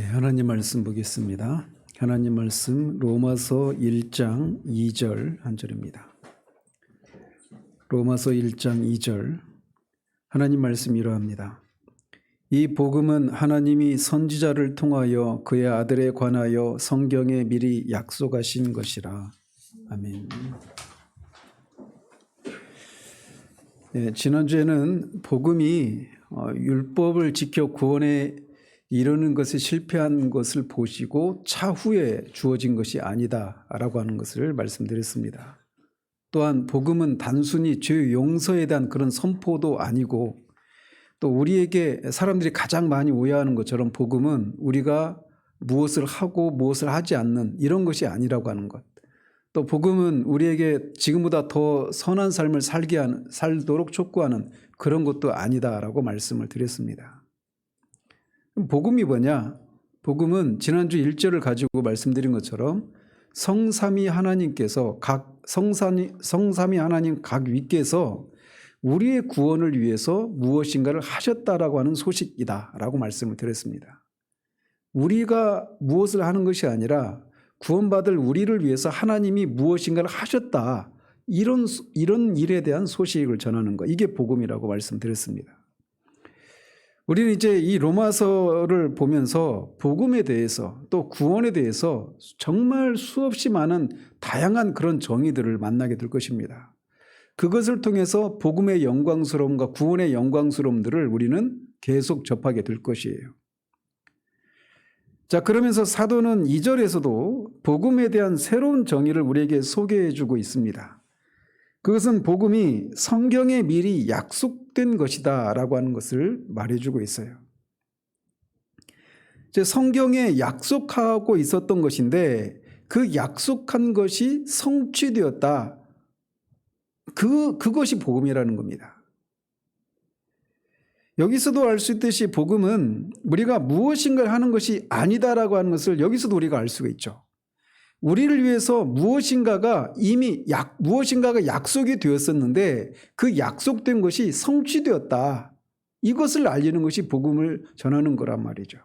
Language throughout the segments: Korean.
네, 하나님 말씀 보겠습니다. 하나님 말씀 로마서 1장 2절 한 절입니다. 로마서 1장 2절 하나님 말씀 이러합니다. 이 복음은 하나님이 선지자를 통하여 그의 아들에 관하여 성경에 미리 약속하신 것이라. 아멘. 네, 지난주에는 복음이 율법을 지켜 구원에 이르는 것에 실패한 것을 보시고 차후에 주어진 것이 아니다라고 하는 것을 말씀드렸습니다. 또한 복음은 단순히 죄 용서에 대한 그런 선포도 아니고, 또 우리에게 사람들이 가장 많이 오해하는 것처럼 복음은 우리가 무엇을 하고 무엇을 하지 않는 이런 것이 아니라고 하는 것, 또 복음은 우리에게 지금보다 더 선한 삶을 살도록 촉구하는 그런 것도 아니다라고 말씀을 드렸습니다. 복음이 뭐냐? 복음은 지난주 1절을 가지고 말씀드린 것처럼 성삼위 하나님께서 성삼위 하나님 각 위께서 우리의 구원을 위해서 무엇인가를 하셨다라고 하는 소식이다라고 말씀을 드렸습니다. 우리가 무엇을 하는 것이 아니라 구원받을 우리를 위해서 하나님이 무엇인가를 하셨다, 이런 일에 대한 소식을 전하는 것, 이게 복음이라고 말씀드렸습니다. 우리는 이제 이 로마서를 보면서 복음에 대해서 또 구원에 대해서 정말 수없이 많은 다양한 그런 정의들을 만나게 될 것입니다. 그것을 통해서 복음의 영광스러움과 구원의 영광스러움들을 우리는 계속 접하게 될 것이에요. 자, 그러면서 사도는 2절에서도 복음에 대한 새로운 정의를 우리에게 소개해 주고 있습니다. 그것은 복음이 성경에 미리 약속된 것이다 라고 하는 것을 말해주고 있어요. 이제 성경에 약속하고 있었던 것인데 그 약속한 것이 성취되었다. 그것이 복음이라는 겁니다. 여기서도 알 수 있듯이 복음은 우리가 무엇인가를 하는 것이 아니다라고 하는 것을 여기서도 우리가 알 수가 있죠. 우리를 위해서 무엇인가가 약속이 되었었는데 그 약속된 것이 성취되었다. 이것을 알리는 것이 복음을 전하는 거란 말이죠.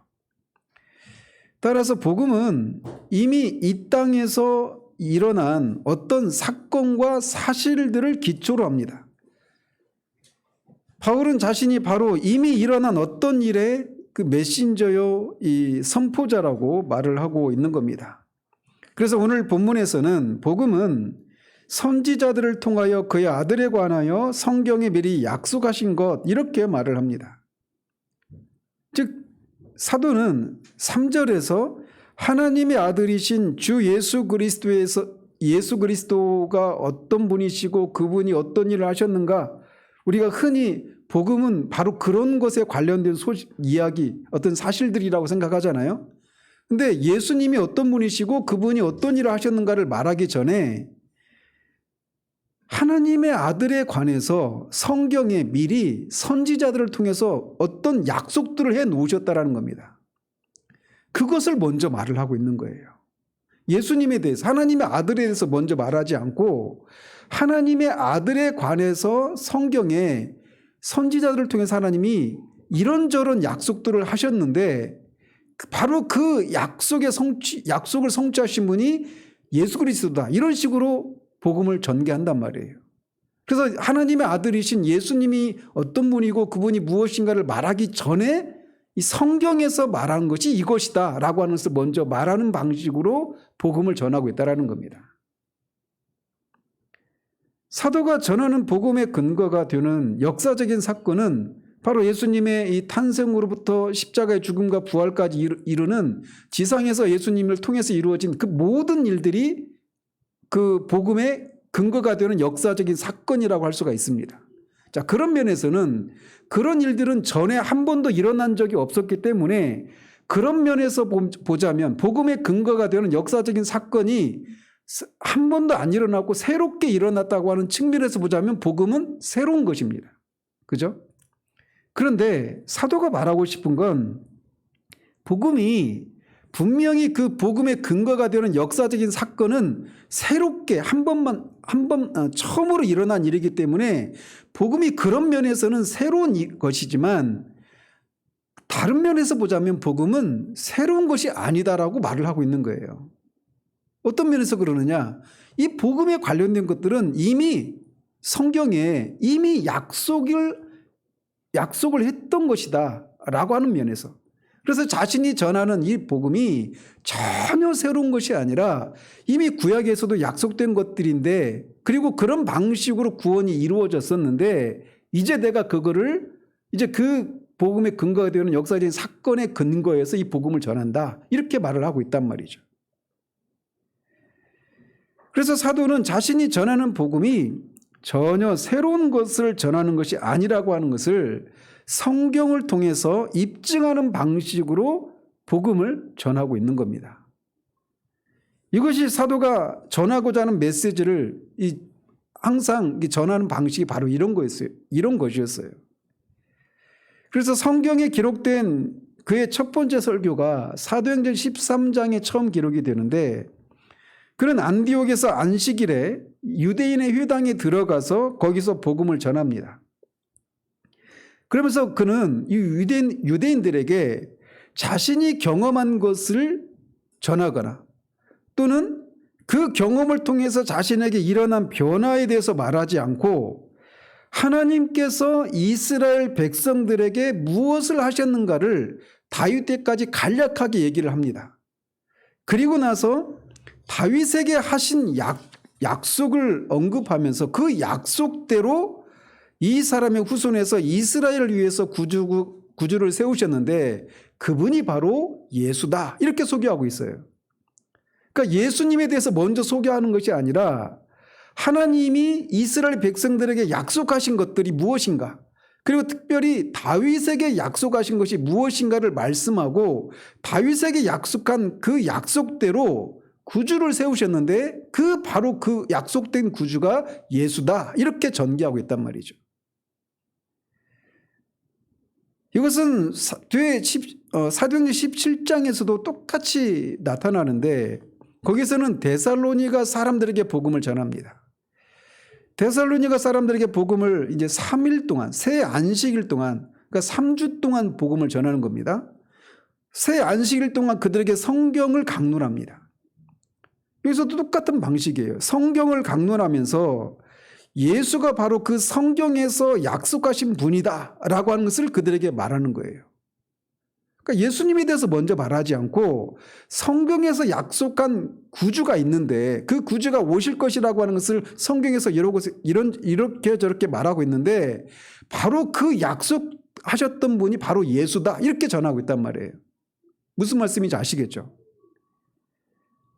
따라서 복음은 이미 이 땅에서 일어난 어떤 사건과 사실들을 기초로 합니다. 바울은 자신이 바로 이미 일어난 어떤 일의 그 메신저요, 이 선포자라고 말을 하고 있는 겁니다. 그래서 오늘 본문에서는 복음은 선지자들을 통하여 그의 아들에 관하여 성경에 미리 약속하신 것, 이렇게 말을 합니다. 즉 사도는 3절에서 하나님의 아들이신 주 예수 그리스도가 어떤 분이시고 그분이 어떤 일을 하셨는가, 우리가 흔히 복음은 바로 그런 것에 관련된 이야기, 어떤 사실들이라고 생각하잖아요. 근데 예수님이 어떤 분이시고 그분이 어떤 일을 하셨는가를 말하기 전에 하나님의 아들에 관해서 성경에 미리 선지자들을 통해서 어떤 약속들을 해 놓으셨다라는 겁니다. 그것을 먼저 말을 하고 있는 거예요. 예수님에 대해서, 하나님의 아들에 대해서 먼저 말하지 않고 하나님의 아들에 관해서 성경에 선지자들을 통해서 하나님이 이런저런 약속들을 하셨는데 바로 그 약속을 성취하신 분이 예수 그리스도다, 이런 식으로 복음을 전개한단 말이에요. 그래서 하나님의 아들이신 예수님이 어떤 분이고 그분이 무엇인가를 말하기 전에 이 성경에서 말하는 것이 이것이다 라고 하는 것을 먼저 말하는 방식으로 복음을 전하고 있다는 겁니다. 사도가 전하는 복음의 근거가 되는 역사적인 사건은 바로 예수님의 이 탄생으로부터 십자가의 죽음과 부활까지 이르는 지상에서 예수님을 통해서 이루어진 그 모든 일들이 그 복음의 근거가 되는 역사적인 사건이라고 할 수가 있습니다. 자, 그런 면에서는 그런 일들은 전에 한 번도 일어난 적이 없었기 때문에 그런 면에서 보자면 복음의 근거가 되는 역사적인 사건이 한 번도 안 일어났고 새롭게 일어났다고 하는 측면에서 보자면 복음은 새로운 것입니다. 그죠? 그런데 사도가 말하고 싶은 건 복음이 분명히 그 복음의 근거가 되는 역사적인 사건은 새롭게 처음으로 일어난 일이기 때문에 복음이 그런 면에서는 새로운 것이지만 다른 면에서 보자면 복음은 새로운 것이 아니다라고 말을 하고 있는 거예요. 어떤 면에서 그러느냐? 이 복음에 관련된 것들은 이미 성경에 이미 약속을 했던 것이다 라고 하는 면에서, 그래서 자신이 전하는 이 복음이 전혀 새로운 것이 아니라 이미 구약에서도 약속된 것들인데, 그리고 그런 방식으로 구원이 이루어졌었는데 이제 내가 그거를 이제 그 복음의 근거가 되는 역사적인 사건의 근거에서 이 복음을 전한다, 이렇게 말을 하고 있단 말이죠. 그래서 사도는 자신이 전하는 복음이 전혀 새로운 것을 전하는 것이 아니라고 하는 것을 성경을 통해서 입증하는 방식으로 복음을 전하고 있는 겁니다. 이것이 사도가 전하고자 하는 메시지를 항상 전하는 방식이 바로 이런 것이었어요. 그래서 성경에 기록된 그의 첫 번째 설교가 사도행전 13장에 처음 기록이 되는데, 그는 안디옥에서 안식일에 유대인의 회당에 들어가서 거기서 복음을 전합니다. 그러면서 그는 이 유대인들에게 자신이 경험한 것을 전하거나 또는 그 경험을 통해서 자신에게 일어난 변화에 대해서 말하지 않고 하나님께서 이스라엘 백성들에게 무엇을 하셨는가를 다윗 때까지 간략하게 얘기를 합니다. 그리고 나서 다윗에게 하신 약속을 언급하면서 그 약속대로 이 사람의 후손에서 이스라엘을 위해서 구주를 세우셨는데 그분이 바로 예수다, 이렇게 소개하고 있어요. 그러니까 예수님에 대해서 먼저 소개하는 것이 아니라 하나님이 이스라엘 백성들에게 약속하신 것들이 무엇인가, 그리고 특별히 다윗에게 약속하신 것이 무엇인가를 말씀하고 다윗에게 약속한 그 약속대로 구주를 세우셨는데 바로 그 약속된 구주가 예수다, 이렇게 전개하고 있단 말이죠. 이것은 뒤에 사도행전 17장에서도 똑같이 나타나는데, 거기서는 데살로니가 사람들에게 복음을 전합니다. 데살로니가 사람들에게 복음을 이제 3일 동안, 새 안식일 동안, 그러니까 3주 동안 복음을 전하는 겁니다. 새 안식일 동안 그들에게 성경을 강론합니다. 여기서도 똑같은 방식이에요. 성경을 강론하면서 예수가 바로 그 성경에서 약속하신 분이다 라고 하는 것을 그들에게 말하는 거예요. 그러니까 예수님에 대해서 먼저 말하지 않고 성경에서 약속한 구주가 있는데 그 구주가 오실 것이라고 하는 것을 성경에서 이렇게 저렇게 말하고 있는데 바로 그 약속하셨던 분이 바로 예수다, 이렇게 전하고 있단 말이에요. 무슨 말씀인지 아시겠죠?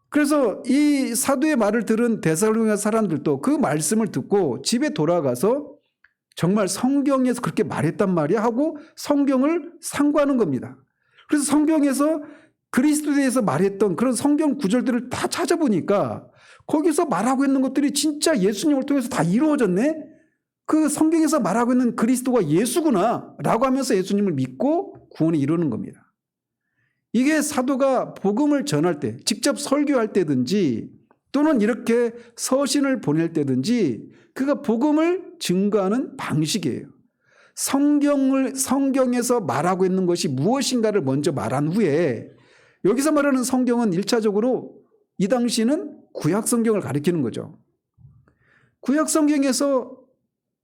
그래서 이 사도의 말을 들은 데살로니가 사람들도 그 말씀을 듣고 집에 돌아가서 정말 성경에서 그렇게 말했단 말이야 하고 성경을 상고하는 겁니다. 그래서 성경에서 그리스도에 대해서 말했던 그런 성경 구절들을 다 찾아보니까 거기서 말하고 있는 것들이 진짜 예수님을 통해서 다 이루어졌네? 그 성경에서 말하고 있는 그리스도가 예수구나 라고 하면서 예수님을 믿고 구원을 이루는 겁니다. 이게 사도가 복음을 전할 때, 직접 설교할 때든지 또는 이렇게 서신을 보낼 때든지 그가 복음을 증거하는 방식이에요. 성경에서 말하고 있는 것이 무엇인가를 먼저 말한 후에, 여기서 말하는 성경은 1차적으로 이 당시는 구약 성경을 가리키는 거죠. 구약 성경에서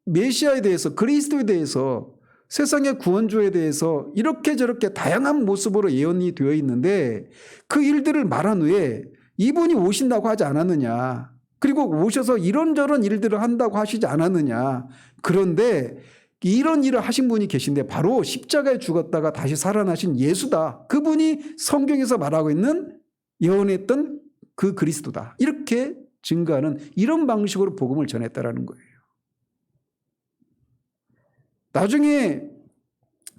메시아에 대해서, 그리스도에 대해서, 세상의 구원주에 대해서 이렇게 저렇게 다양한 모습으로 예언이 되어 있는데 그 일들을 말한 후에 이분이 오신다고 하지 않았느냐, 그리고 오셔서 이런저런 일들을 한다고 하시지 않았느냐, 그런데 이런 일을 하신 분이 계신데 바로 십자가에 죽었다가 다시 살아나신 예수다, 그분이 성경에서 말하고 있는 예언했던 그 그리스도다, 이렇게 증거하는 이런 방식으로 복음을 전했다라는 거예요. 나중에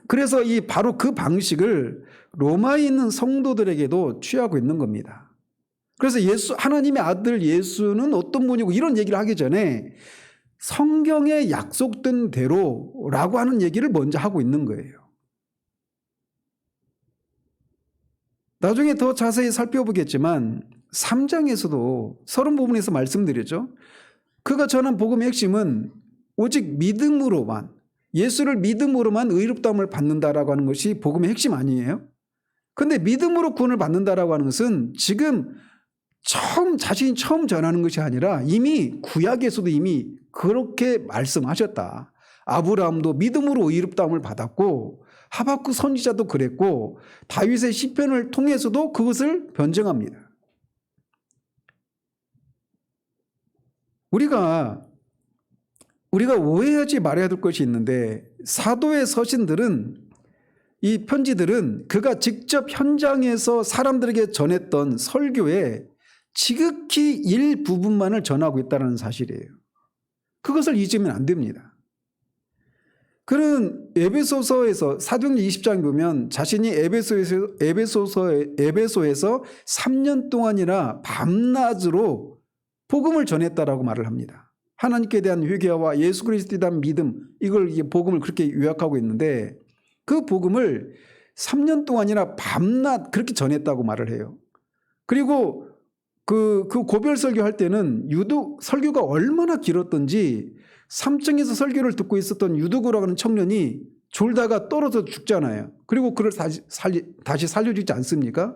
그래서 바로 그 방식을 로마에 있는 성도들에게도 취하고 있는 겁니다. 그래서 하나님의 아들 예수는 어떤 분이고 이런 얘기를 하기 전에 성경에 약속된 대로라고 하는 얘기를 먼저 하고 있는 거예요. 나중에 더 자세히 살펴보겠지만 3장에서도 서론 부분에서 말씀드렸죠. 그가 전한 복음의 핵심은 오직 믿음으로만, 예수를 믿음으로만 의롭다함을 받는다라고 하는 것이 복음의 핵심 아니에요? 근데 믿음으로 구원을 받는다라고 하는 것은 지금 자신이 처음 전하는 것이 아니라 이미 구약에서도 이미 그렇게 말씀하셨다. 아브라함도 믿음으로 의롭다함을 받았고 하박국 선지자도 그랬고 다윗의 시편을 통해서도 그것을 변증합니다. 우리가 오해하지 말아야 될 것이 있는데 사도의 서신들은 이 편지들은 그가 직접 현장에서 사람들에게 전했던 설교의 지극히 일부분만을 전하고 있다는 사실이에요. 그것을 잊으면 안 됩니다. 그는 에베소서에서 사도행전 20장에 보면 자신이 에베소에서 3년 동안이나 밤낮으로 복음을 전했다라고 말을 합니다. 하나님께 대한 회개와 예수 그리스도에 대한 믿음, 이걸 복음을 그렇게 요약하고 있는데 그 복음을 3년 동안이나 밤낮 그렇게 전했다고 말을 해요. 그리고 그 고별 설교할 때는 설교가 얼마나 길었던지 3층에서 설교를 듣고 있었던 유두고라고 하는 청년이 졸다가 떨어져 죽잖아요. 그리고 그걸 다시 살려주지 않습니까?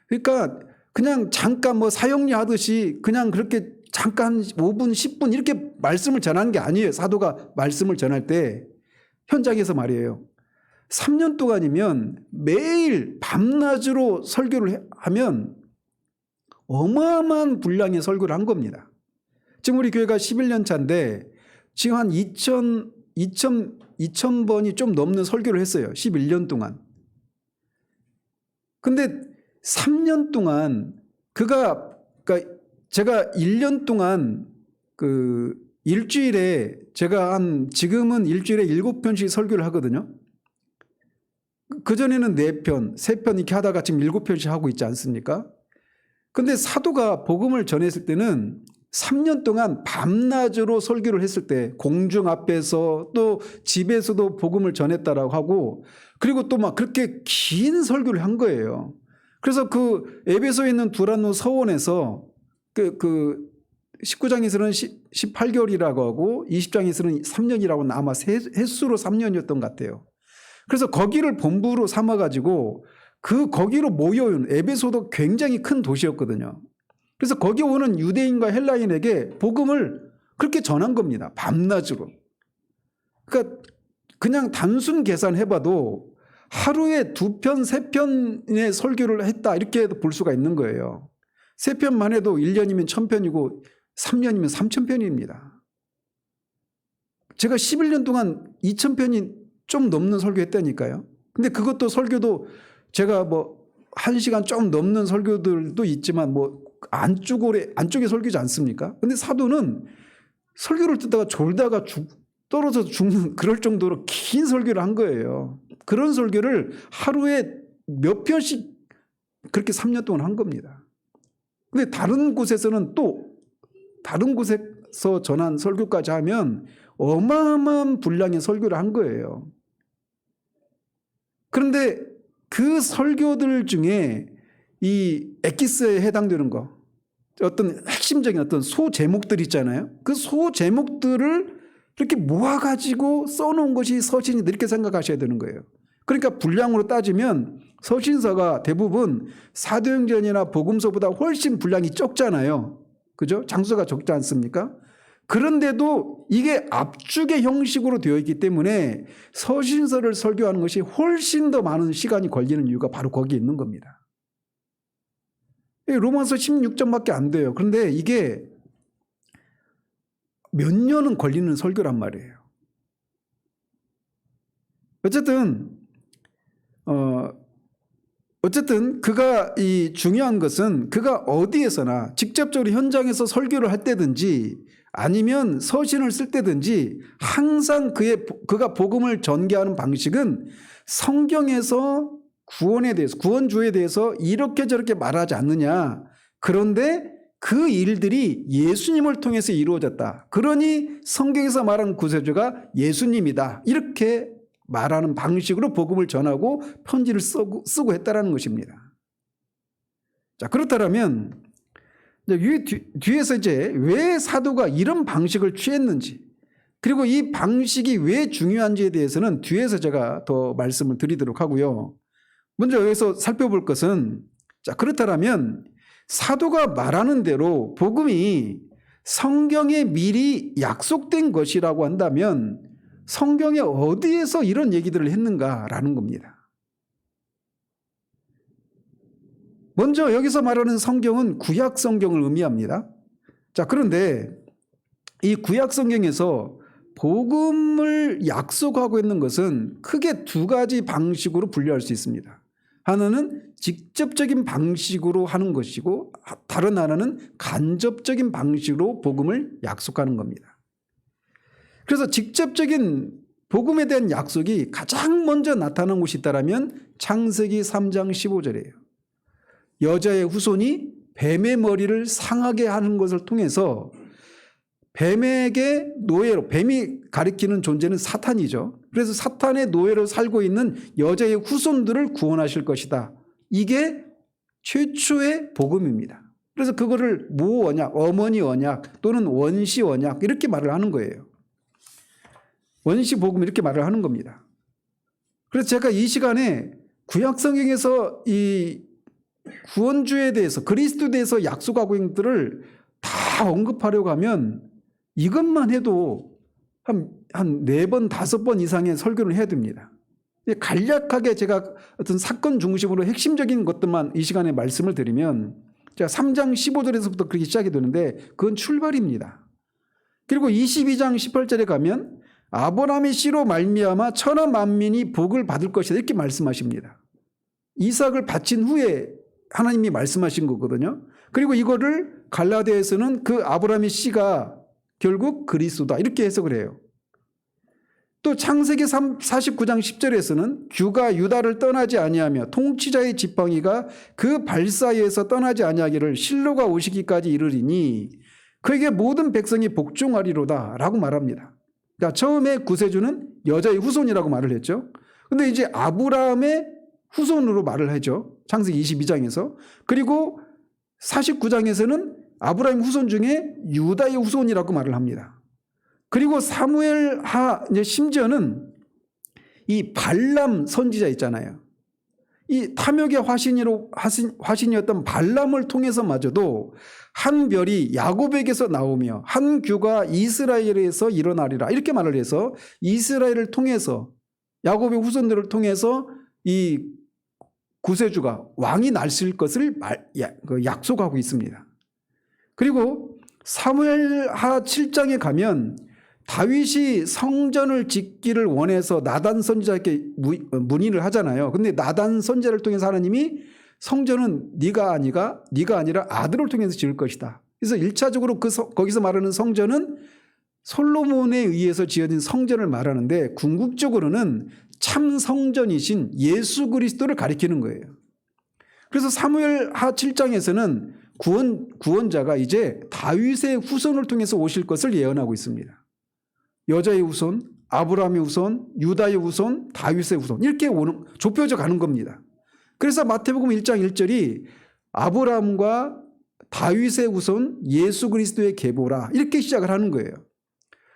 그러니까 그냥 잠깐 사형리 하듯이 그냥 그렇게 잠깐 5분, 10분 이렇게 말씀을 전하는 게 아니에요. 사도가 말씀을 전할 때 현장에서 말이에요. 3년 동안이면 매일 밤낮으로 설교를 하면 어마어마한 분량의 설교를 한 겁니다. 지금 우리 교회가 11년 차인데 지금 한 2,000번이 좀 넘는 설교를 했어요. 11년 동안. 근데 3년 동안 그러니까 제가 1년 동안 일주일에 제가 지금은 일주일에 7편씩 설교를 하거든요. 그전에는 4편, 3편 이렇게 하다가 지금 7편씩 하고 있지 않습니까? 근데 사도가 복음을 전했을 때는 3년 동안 밤낮으로 설교를 했을 때 공중 앞에서 또 집에서도 복음을 전했다라고 하고 그리고 또 막 그렇게 긴 설교를 한 거예요. 그래서 그 에베소에 있는 두란노 서원에서 그 19장에서는 18개월이라고 하고 20장에서는 3년이라고 아마 횟수로 3년이었던 것 같아요. 그래서 거기를 본부로 삼아가지고 거기로 모여온 에베소도 굉장히 큰 도시였거든요. 그래서 거기 오는 유대인과 헬라인에게 복음을 그렇게 전한 겁니다. 밤낮으로. 그러니까 그냥 단순 계산해봐도 하루에 2편, 3편의 설교를 했다 이렇게 볼 수가 있는 거예요. 3편만 해도 1년이면 1000편이고 3년이면 3000편입니다. 제가 11년 동안 2000편이 좀 넘는 설교했다니까요. 근데 그것도 설교도 제가 1시간 좀 넘는 설교들도 있지만 안쪽에 설교지 않습니까? 근데 사도는 설교를 듣다가 졸다가 떨어져서 죽는 그럴 정도로 긴 설교를 한 거예요. 그런 설교를 하루에 몇 편씩 그렇게 3년 동안 한 겁니다. 근데 다른 곳에서는 또 다른 곳에서 전한 설교까지 하면 어마어마한 분량의 설교를 한 거예요. 그런데 그 설교들 중에 이 엑기스에 해당되는 거 어떤 핵심적인 어떤 소제목들 있잖아요. 그 소제목들을 이렇게 모아가지고 써놓은 것이 서신이다 이렇게 생각하셔야 되는 거예요. 그러니까 분량으로 따지면 서신서가 대부분 사도행전이나 복음서보다 훨씬 분량이 적잖아요. 그죠? 장수가 적지 않습니까? 그런데도 이게 압축의 형식으로 되어 있기 때문에 서신서를 설교하는 것이 훨씬 더 많은 시간이 걸리는 이유가 바로 거기에 있는 겁니다. 로마서 16장밖에 안 돼요. 그런데 이게 몇 년은 걸리는 설교란 말이에요. 어쨌든 그가 중요한 것은 그가 어디에서나 직접적으로 현장에서 설교를 할 때든지 아니면 서신을 쓸 때든지 항상 그가 복음을 전개하는 방식은 성경에서 구원에 대해서 구원주에 대해서 이렇게 저렇게 말하지 않느냐. 그런데 그 일들이 예수님을 통해서 이루어졌다. 그러니 성경에서 말하는 구세주가 예수님이다. 이렇게 말하는 방식으로 복음을 전하고 편지를 쓰고 했다라는 것입니다. 자, 그렇다면 뒤에서 이제 왜 사도가 이런 방식을 취했는지 그리고 이 방식이 왜 중요한지에 대해서는 뒤에서 제가 더 말씀을 드리도록 하고요. 먼저 여기서 살펴볼 것은, 자, 그렇다면 사도가 말하는 대로 복음이 성경에 미리 약속된 것이라고 한다면 성경에 어디에서 이런 얘기들을 했는가라는 겁니다. 먼저 여기서 말하는 성경은 구약 성경을 의미합니다. 자, 그런데 이 구약 성경에서 복음을 약속하고 있는 것은 크게 두 가지 방식으로 분류할 수 있습니다. 하나는 직접적인 방식으로 하는 것이고 다른 하나는 간접적인 방식으로 복음을 약속하는 겁니다. 그래서 직접적인 복음에 대한 약속이 가장 먼저 나타난 곳이 있다면 창세기 3장 15절이에요. 여자의 후손이 뱀의 머리를 상하게 하는 것을 통해서 뱀에게 노예로, 뱀이 가리키는 존재는 사탄이죠. 그래서 사탄의 노예로 살고 있는 여자의 후손들을 구원하실 것이다. 이게 최초의 복음입니다. 그래서 그거를 모 언약, 어머니 언약 또는 원시 언약 이렇게 말을 하는 거예요. 원시 복음 이렇게 말을 하는 겁니다. 그래서 제가 이 시간에 구약 성경에서 이 구원주에 대해서 그리스도에 대해서 약속하고 있는 것들을 다 언급하려고 하면 이것만 해도 한 4번, 5번 이상의 설교를 해야 됩니다. 간략하게 제가 어떤 사건 중심으로 핵심적인 것들만 이 시간에 말씀을 드리면 제가 3장 15절에서부터 그렇게 시작이 되는데 그건 출발입니다. 그리고 22장 18절에 가면 아브라함의 씨로 말미암아 천하 만민이 복을 받을 것이다 이렇게 말씀하십니다. 이삭을 바친 후에 하나님이 말씀하신 거거든요. 그리고 이거를 갈라디아에서는 그 아브라함의 씨가 결국 그리스도다 이렇게 해석을 해요. 또 창세기 49장 10절에서는 규가 유다를 떠나지 아니하며 통치자의 지팡이가 그 발사에서 떠나지 아니하기를 실로가 오시기까지 이르리니 그에게 모든 백성이 복종하리로다 라고 말합니다. 그러니까 처음에 구세주는 여자의 후손이라고 말을 했죠. 근데 이제 아브라함의 후손으로 말을 하죠. 창세기 22장에서. 그리고 49장에서는 아브라함 후손 중에 유다의 후손이라고 말을 합니다. 그리고 사무엘하 심지어는 이 발람 선지자 있잖아요. 이 탐욕의 화신이었던 발람을 통해서마저도 한 별이 야곱에게서 나오며 한 규가 이스라엘에서 일어나리라 이렇게 말을 해서 이스라엘을 통해서 야곱의 후손들을 통해서 이 구세주가 왕이 나실 것을 약속하고 있습니다. 그리고 사무엘하 7장에 가면 다윗이 성전을 짓기를 원해서 나단 선지자에게 문의를 하잖아요. 근데 나단 선지자를 통해서 하나님이 성전은 네가 아니라 아들을 통해서 지을 것이다. 그래서 1차적으로 거기서 말하는 성전은 솔로몬에 의해서 지어진 성전을 말하는데 궁극적으로는 참 성전이신 예수 그리스도를 가리키는 거예요. 그래서 사무엘하 7장에서는 구원자가 이제 다윗의 후손을 통해서 오실 것을 예언하고 있습니다. 여자의 후손, 아브라함의 후손, 유다의 후손, 다윗의 후손 이렇게 좁혀져 가는 겁니다. 그래서 마태복음 1장 1절이 아브라함과 다윗의 후손 예수 그리스도의 계보라 이렇게 시작을 하는 거예요.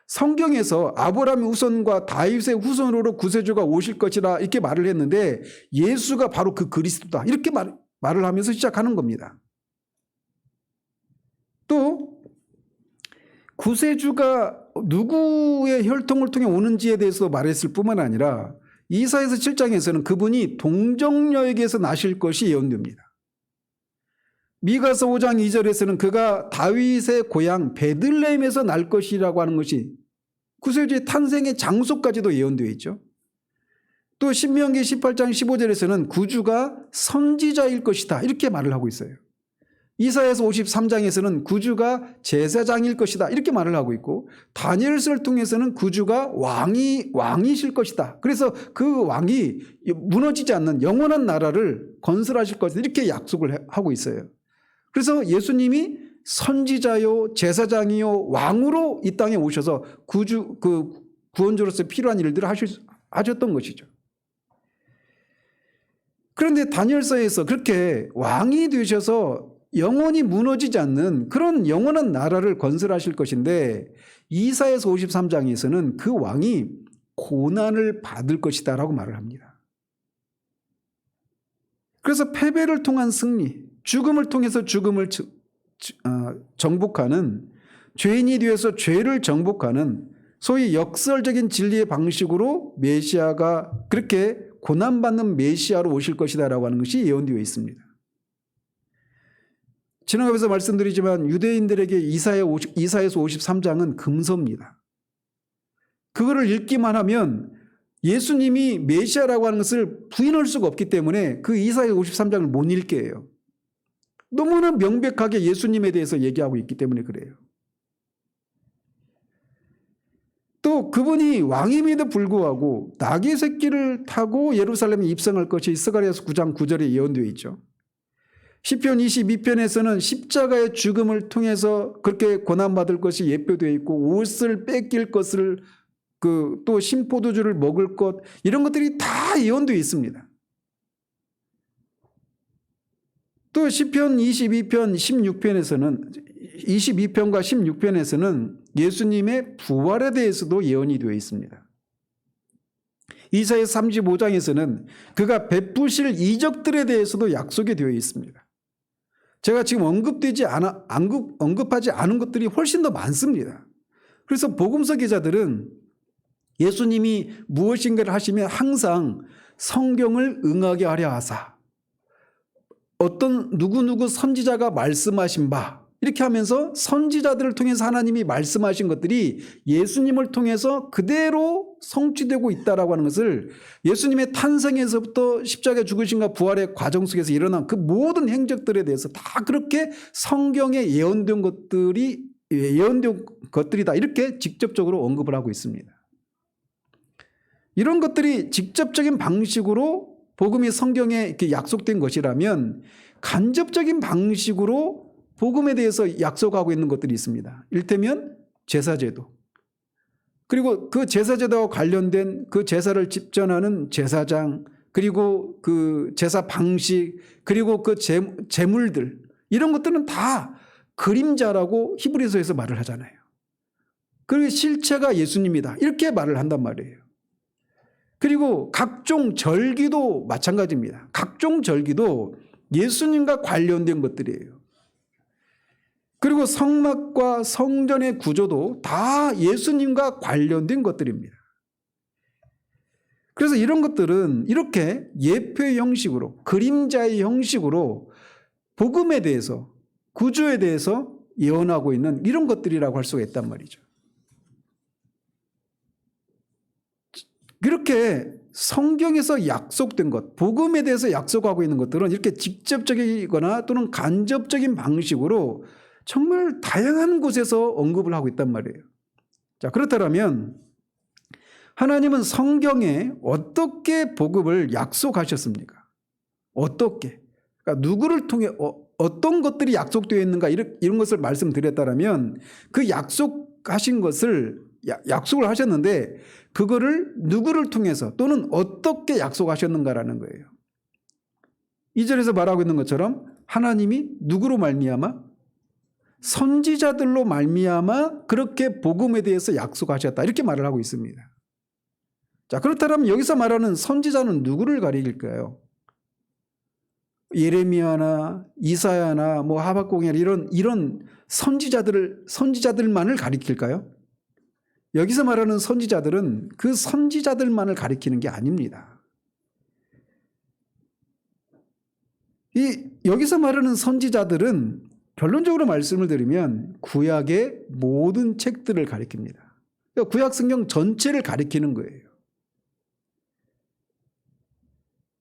성경에서 아브라함의 후손과 다윗의 후손으로 구세주가 오실 것이라 이렇게 말을 했는데 예수가 바로 그 그리스도다 이렇게 말을 하면서 시작하는 겁니다. 또 구세주가 누구의 혈통을 통해 오는지에 대해서 말했을 뿐만 아니라 이사야서 7장에서는 그분이 동정녀에게서 나실 것이 예언됩니다. 미가서 5장 2절에서는 그가 다윗의 고향 베들레헴에서 날 것이라고 하는 것이 구세주의 탄생의 장소까지도 예언되어 있죠. 또 신명기 18장 15절에서는 구주가 선지자일 것이다 이렇게 말을 하고 있어요. 이사야서 53장에서는 구주가 제사장일 것이다 이렇게 말을 하고 있고 다니엘서를 통해서는 구주가 왕이실 것이다. 그래서 그 왕이 무너지지 않는 영원한 나라를 건설하실 것이다 이렇게 약속을 하고 있어요. 그래서 예수님이 선지자요 제사장이요 왕으로 이 땅에 오셔서 구원주로서 필요한 일들을 하셨던 것이죠. 그런데 다니엘서에서 그렇게 왕이 되셔서 영원히 무너지지 않는 그런 영원한 나라를 건설하실 것인데 이사야서 53장에서는 그 왕이 고난을 받을 것이다 라고 말을 합니다. 그래서 패배를 통한 승리, 죽음을 통해서 죽음을 정복하는, 죄인이 되어서 죄를 정복하는 소위 역설적인 진리의 방식으로 메시아가 그렇게 고난받는 메시아로 오실 것이다 라고 하는 것이 예언되어 있습니다. 지난번에서 말씀드리지만 유대인들에게 이사야서 53장은 금서입니다. 그거를 읽기만 하면 예수님이 메시아라고 하는 것을 부인할 수가 없기 때문에 그 이사야 53장을 못 읽게 해요. 너무나 명백하게 예수님에 대해서 얘기하고 있기 때문에 그래요. 또 그분이 왕임에도 불구하고 나귀 새끼를 타고 예루살렘에 입성할 것이 스가랴서 9장 9절에 예언되어 있죠. 시편 22편에서는 십자가의 죽음을 통해서 그렇게 고난받을 것이 예표되어 있고 옷을 뺏길 것을 또 신포도주를 먹을 것 이런 것들이 다 예언되어 있습니다. 또 시편 22편과 16편에서는 예수님의 부활에 대해서도 예언이 되어 있습니다. 이사야 35장에서는 그가 베푸실 이적들에 대해서도 약속이 되어 있습니다. 제가 지금 언급하지 않은 것들이 훨씬 더 많습니다. 그래서 복음서 기자들은 예수님이 무엇인가를 하시면 항상 성경을 응하게 하려 하사 어떤 누구누구 선지자가 말씀하신 바 이렇게 하면서 선지자들을 통해서 하나님이 말씀하신 것들이 예수님을 통해서 그대로 성취되고 있다라고 하는 것을 예수님의 탄생에서부터 십자가에 죽으심과 부활의 과정 속에서 일어난 그 모든 행적들에 대해서 다 그렇게 성경에 예언된 것들이다 이렇게 직접적으로 언급을 하고 있습니다. 이런 것들이 직접적인 방식으로 복음이 성경에 이렇게 약속된 것이라면 간접적인 방식으로 복음에 대해서 약속하고 있는 것들이 있습니다. 이를테면 제사제도. 그리고 그 제사제도와 관련된 그 제사를 집전하는 제사장, 그리고 그 제사 방식, 그리고 그 제물들 이런 것들은 다 그림자라고 히브리서에서 말을 하잖아요. 그리고 실체가 예수님이다 이렇게 말을 한단 말이에요. 그리고 각종 절기도 마찬가지입니다. 각종 절기도 예수님과 관련된 것들이에요. 그리고 성막과 성전의 구조도 다 예수님과 관련된 것들입니다. 그래서 이런 것들은 이렇게 예표의 형식으로 그림자의 형식으로 복음에 대해서 구조에 대해서 예언하고 있는 이런 것들이라고 할 수가 있단 말이죠. 그렇게 성경에서 약속된 것, 복음에 대해서 약속하고 있는 것들은 이렇게 직접적이거나 또는 간접적인 방식으로 정말 다양한 곳에서 언급을 하고 있단 말이에요. 자, 그렇다면 하나님은 성경에 어떻게 복음을 약속하셨습니까? 어떻게? 그러니까 누구를 통해 어떤 것들이 약속되어 있는가 이런 것을 말씀드렸다면 그 약속하신 것을 약속을 하셨는데 그거를 누구를 통해서 또는 어떻게 약속하셨는가라는 거예요. 2절에서 말하고 있는 것처럼 하나님이 누구로 말미암아? 선지자들로 말미암아 그렇게 복음에 대해서 약속하셨다 이렇게 말을 하고 있습니다. 자, 그렇다면 여기서 말하는 선지자는 누구를 가리킬까요? 예레미야나 이사야나 하박국이나 이런 선지자들만을 가리킬까요? 여기서 말하는 선지자들은 그 선지자들만을 가리키는 게 아닙니다. 여기서 말하는 선지자들은 결론적으로 말씀을 드리면 구약의 모든 책들을 가리킵니다. 그러니까 구약 성경 전체를 가리키는 거예요.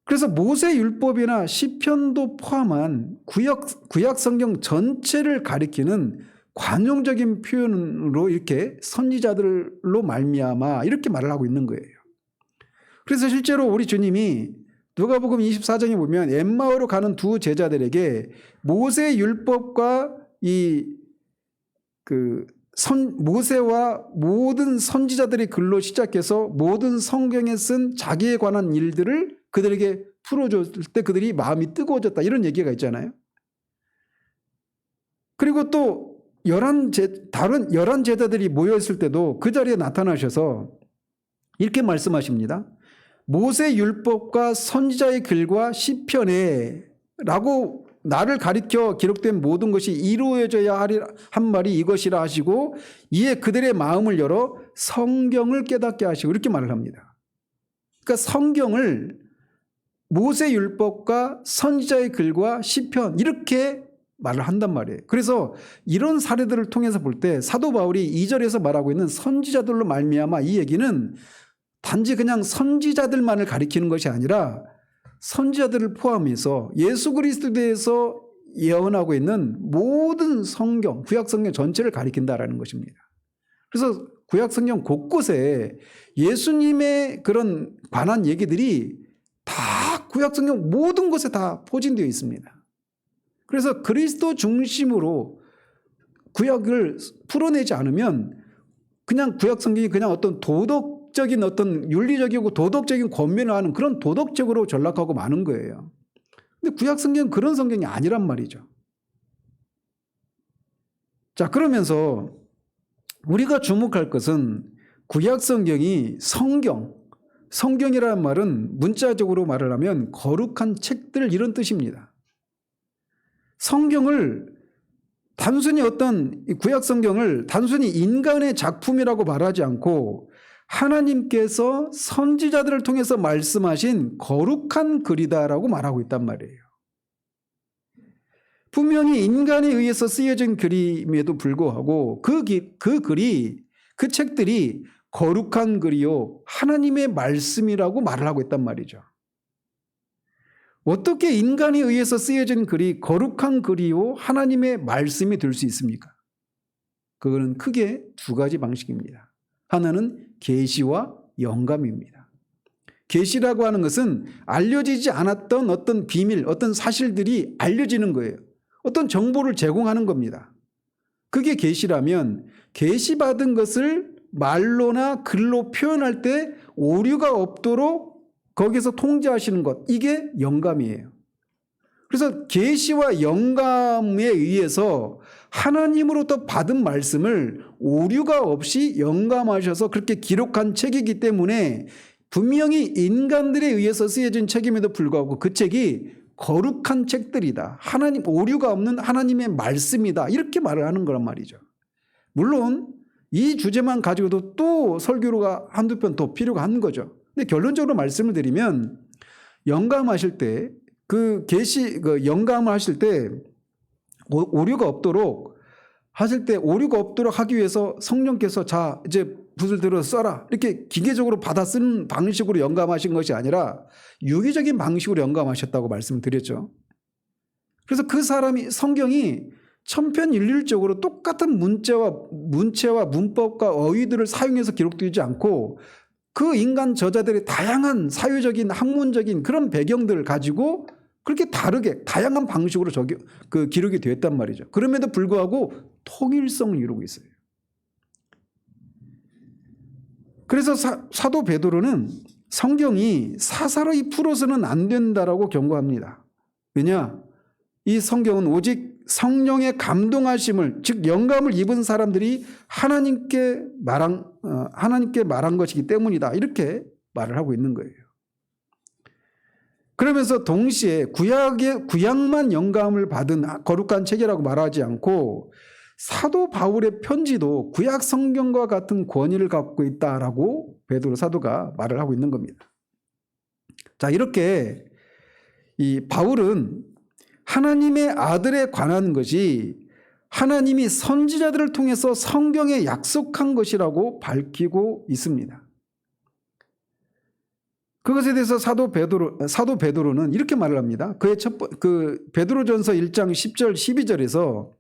그래서 모세 율법이나 시편도 포함한 구약 성경 전체를 가리키는 관용적인 표현으로 이렇게 선지자들로 말미암아 이렇게 말을 하고 있는 거예요. 그래서 실제로 우리 주님이 누가복음 24장에 보면 엠마오로 가는 두 제자들에게 모세 율법과 모세와 모든 선지자들의 글로 시작해서 모든 성경에 쓴 자기에 관한 일들을 그들에게 풀어줬을 때 그들이 마음이 뜨거워졌다 이런 얘기가 있잖아요. 그리고 또 다른 11제자들이 모여있을 때도 그 자리에 나타나셔서 이렇게 말씀하십니다. 모세 율법과 선지자의 글과 시편에 라고 나를 가리켜 기록된 모든 것이 이루어져야 하리 한 말이 이것이라 하시고 이에 그들의 마음을 열어 성경을 깨닫게 하시고 이렇게 말을 합니다. 그러니까 성경을 모세 율법과 선지자의 글과 시편 이렇게 말을 한단 말이에요. 그래서 이런 사례들을 통해서 볼 때 사도 바울이 2절에서 말하고 있는 선지자들로 말미암아 이 얘기는 단지 그냥 선지자들만을 가리키는 것이 아니라 선지자들을 포함해서 예수 그리스도에 대해서 예언하고 있는 모든 성경, 구약 성경 전체를 가리킨다라는 것입니다. 그래서 구약 성경 곳곳에 예수님의 그런 관한 얘기들이 다 구약 성경 모든 곳에 다 포진되어 있습니다. 그래서 그리스도 중심으로 구약을 풀어내지 않으면 그냥 구약 성경이 그냥 어떤 도덕적인 어떤 윤리적이고 도덕적인 권면을 하는 그런 도덕적으로 전락하고 마는 거예요. 근데 구약 성경은 그런 성경이 아니란 말이죠. 자, 그러면서 우리가 주목할 것은 구약 성경이 성경이라는 말은 문자적으로 말을 하면 거룩한 책들 이런 뜻입니다. 성경을 단순히 구약 성경을 단순히 인간의 작품이라고 말하지 않고 하나님께서 선지자들을 통해서 말씀하신 거룩한 글이다라고 말하고 있단 말이에요. 분명히 인간에 의해서 쓰여진 글임에도 불구하고 그 책들이 거룩한 글이요 하나님의 말씀이라고 말을 하고 있단 말이죠. 어떻게 인간에 의해서 쓰여진 글이 거룩한 글이요 하나님의 말씀이 될 수 있습니까? 그거는 크게 두 가지 방식입니다. 하나는 계시와 영감입니다. 계시라고 하는 것은 알려지지 않았던 어떤 비밀, 어떤 사실들이 알려지는 거예요. 어떤 정보를 제공하는 겁니다. 그게 계시라면 계시받은 것을 말로나 글로 표현할 때 오류가 없도록 거기서 통제하시는 것, 이게 영감이에요. 그래서 계시와 영감에 의해서 하나님으로부터 받은 말씀을 오류가 없이 영감하셔서 그렇게 기록한 책이기 때문에 분명히 인간들에 의해서 쓰여진 책임에도 불구하고 그 책이 거룩한 책들이다. 오류가 없는 하나님의 말씀이다. 이렇게 말을 하는 거란 말이죠. 물론 이 주제만 가지고도 또 설교가 한두 편 더 필요가 한 거죠. 근데 결론적으로 말씀을 드리면 영감하실 때 영감을 하실 때 오류가 없도록 하기 위해서 성령께서 자 이제 붓을 들어 써라 이렇게 기계적으로 받아 쓰는 방식으로 영감하신 것이 아니라 유기적인 방식으로 영감하셨다고 말씀을 드렸죠. 그래서 그 사람이 성경이 천편일률적으로 똑같은 문체와 문법과 어휘들을 사용해서 기록되지 않고 그 인간 저자들의 다양한 사회적인 학문적인 그런 배경들을 가지고 그렇게 다르게 다양한 방식으로 기록이 되었단 말이죠. 그럼에도 불구하고 통일성을 이루고 있어요. 그래서 사도 베드로는 성경이 사사로이 풀어서는 안 된다라고 경고합니다. 왜냐? 이 성경은 오직 성령의 감동하심을 즉 영감을 입은 사람들이 하나님께 말한 것이기 때문이다. 이렇게 말을 하고 있는 거예요. 그러면서 동시에 구약만 영감을 받은 거룩한 책이라고 말하지 않고 사도 바울의 편지도 구약 성경과 같은 권위를 갖고 있다라고 베드로 사도가 말을 하고 있는 겁니다. 자, 이렇게 이 바울은 하나님의 아들에 관한 것이 하나님이 선지자들을 통해서 성경에 약속한 것이라고 밝히고 있습니다. 그것에 대해서 사도 베드로는 이렇게 말을 합니다. 베드로전서 1장 10절 12절에서